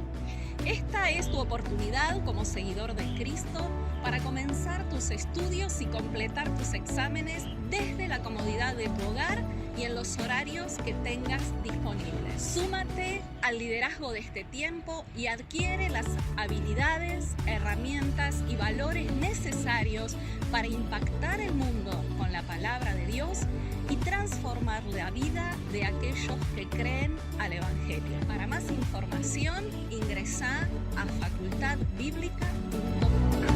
Esta es tu oportunidad como seguidor de Cristo para comenzar tus estudios y completar tus exámenes desde la comodidad de tu hogar y en los horarios que tengas disponibles. Súmate al liderazgo de este tiempo y adquiere las habilidades, herramientas y valores necesarios para impactar el mundo con la palabra de Dios y transformar la vida de aquellos que creen al Evangelio. Para más información, ingresá a facultadbiblica.com.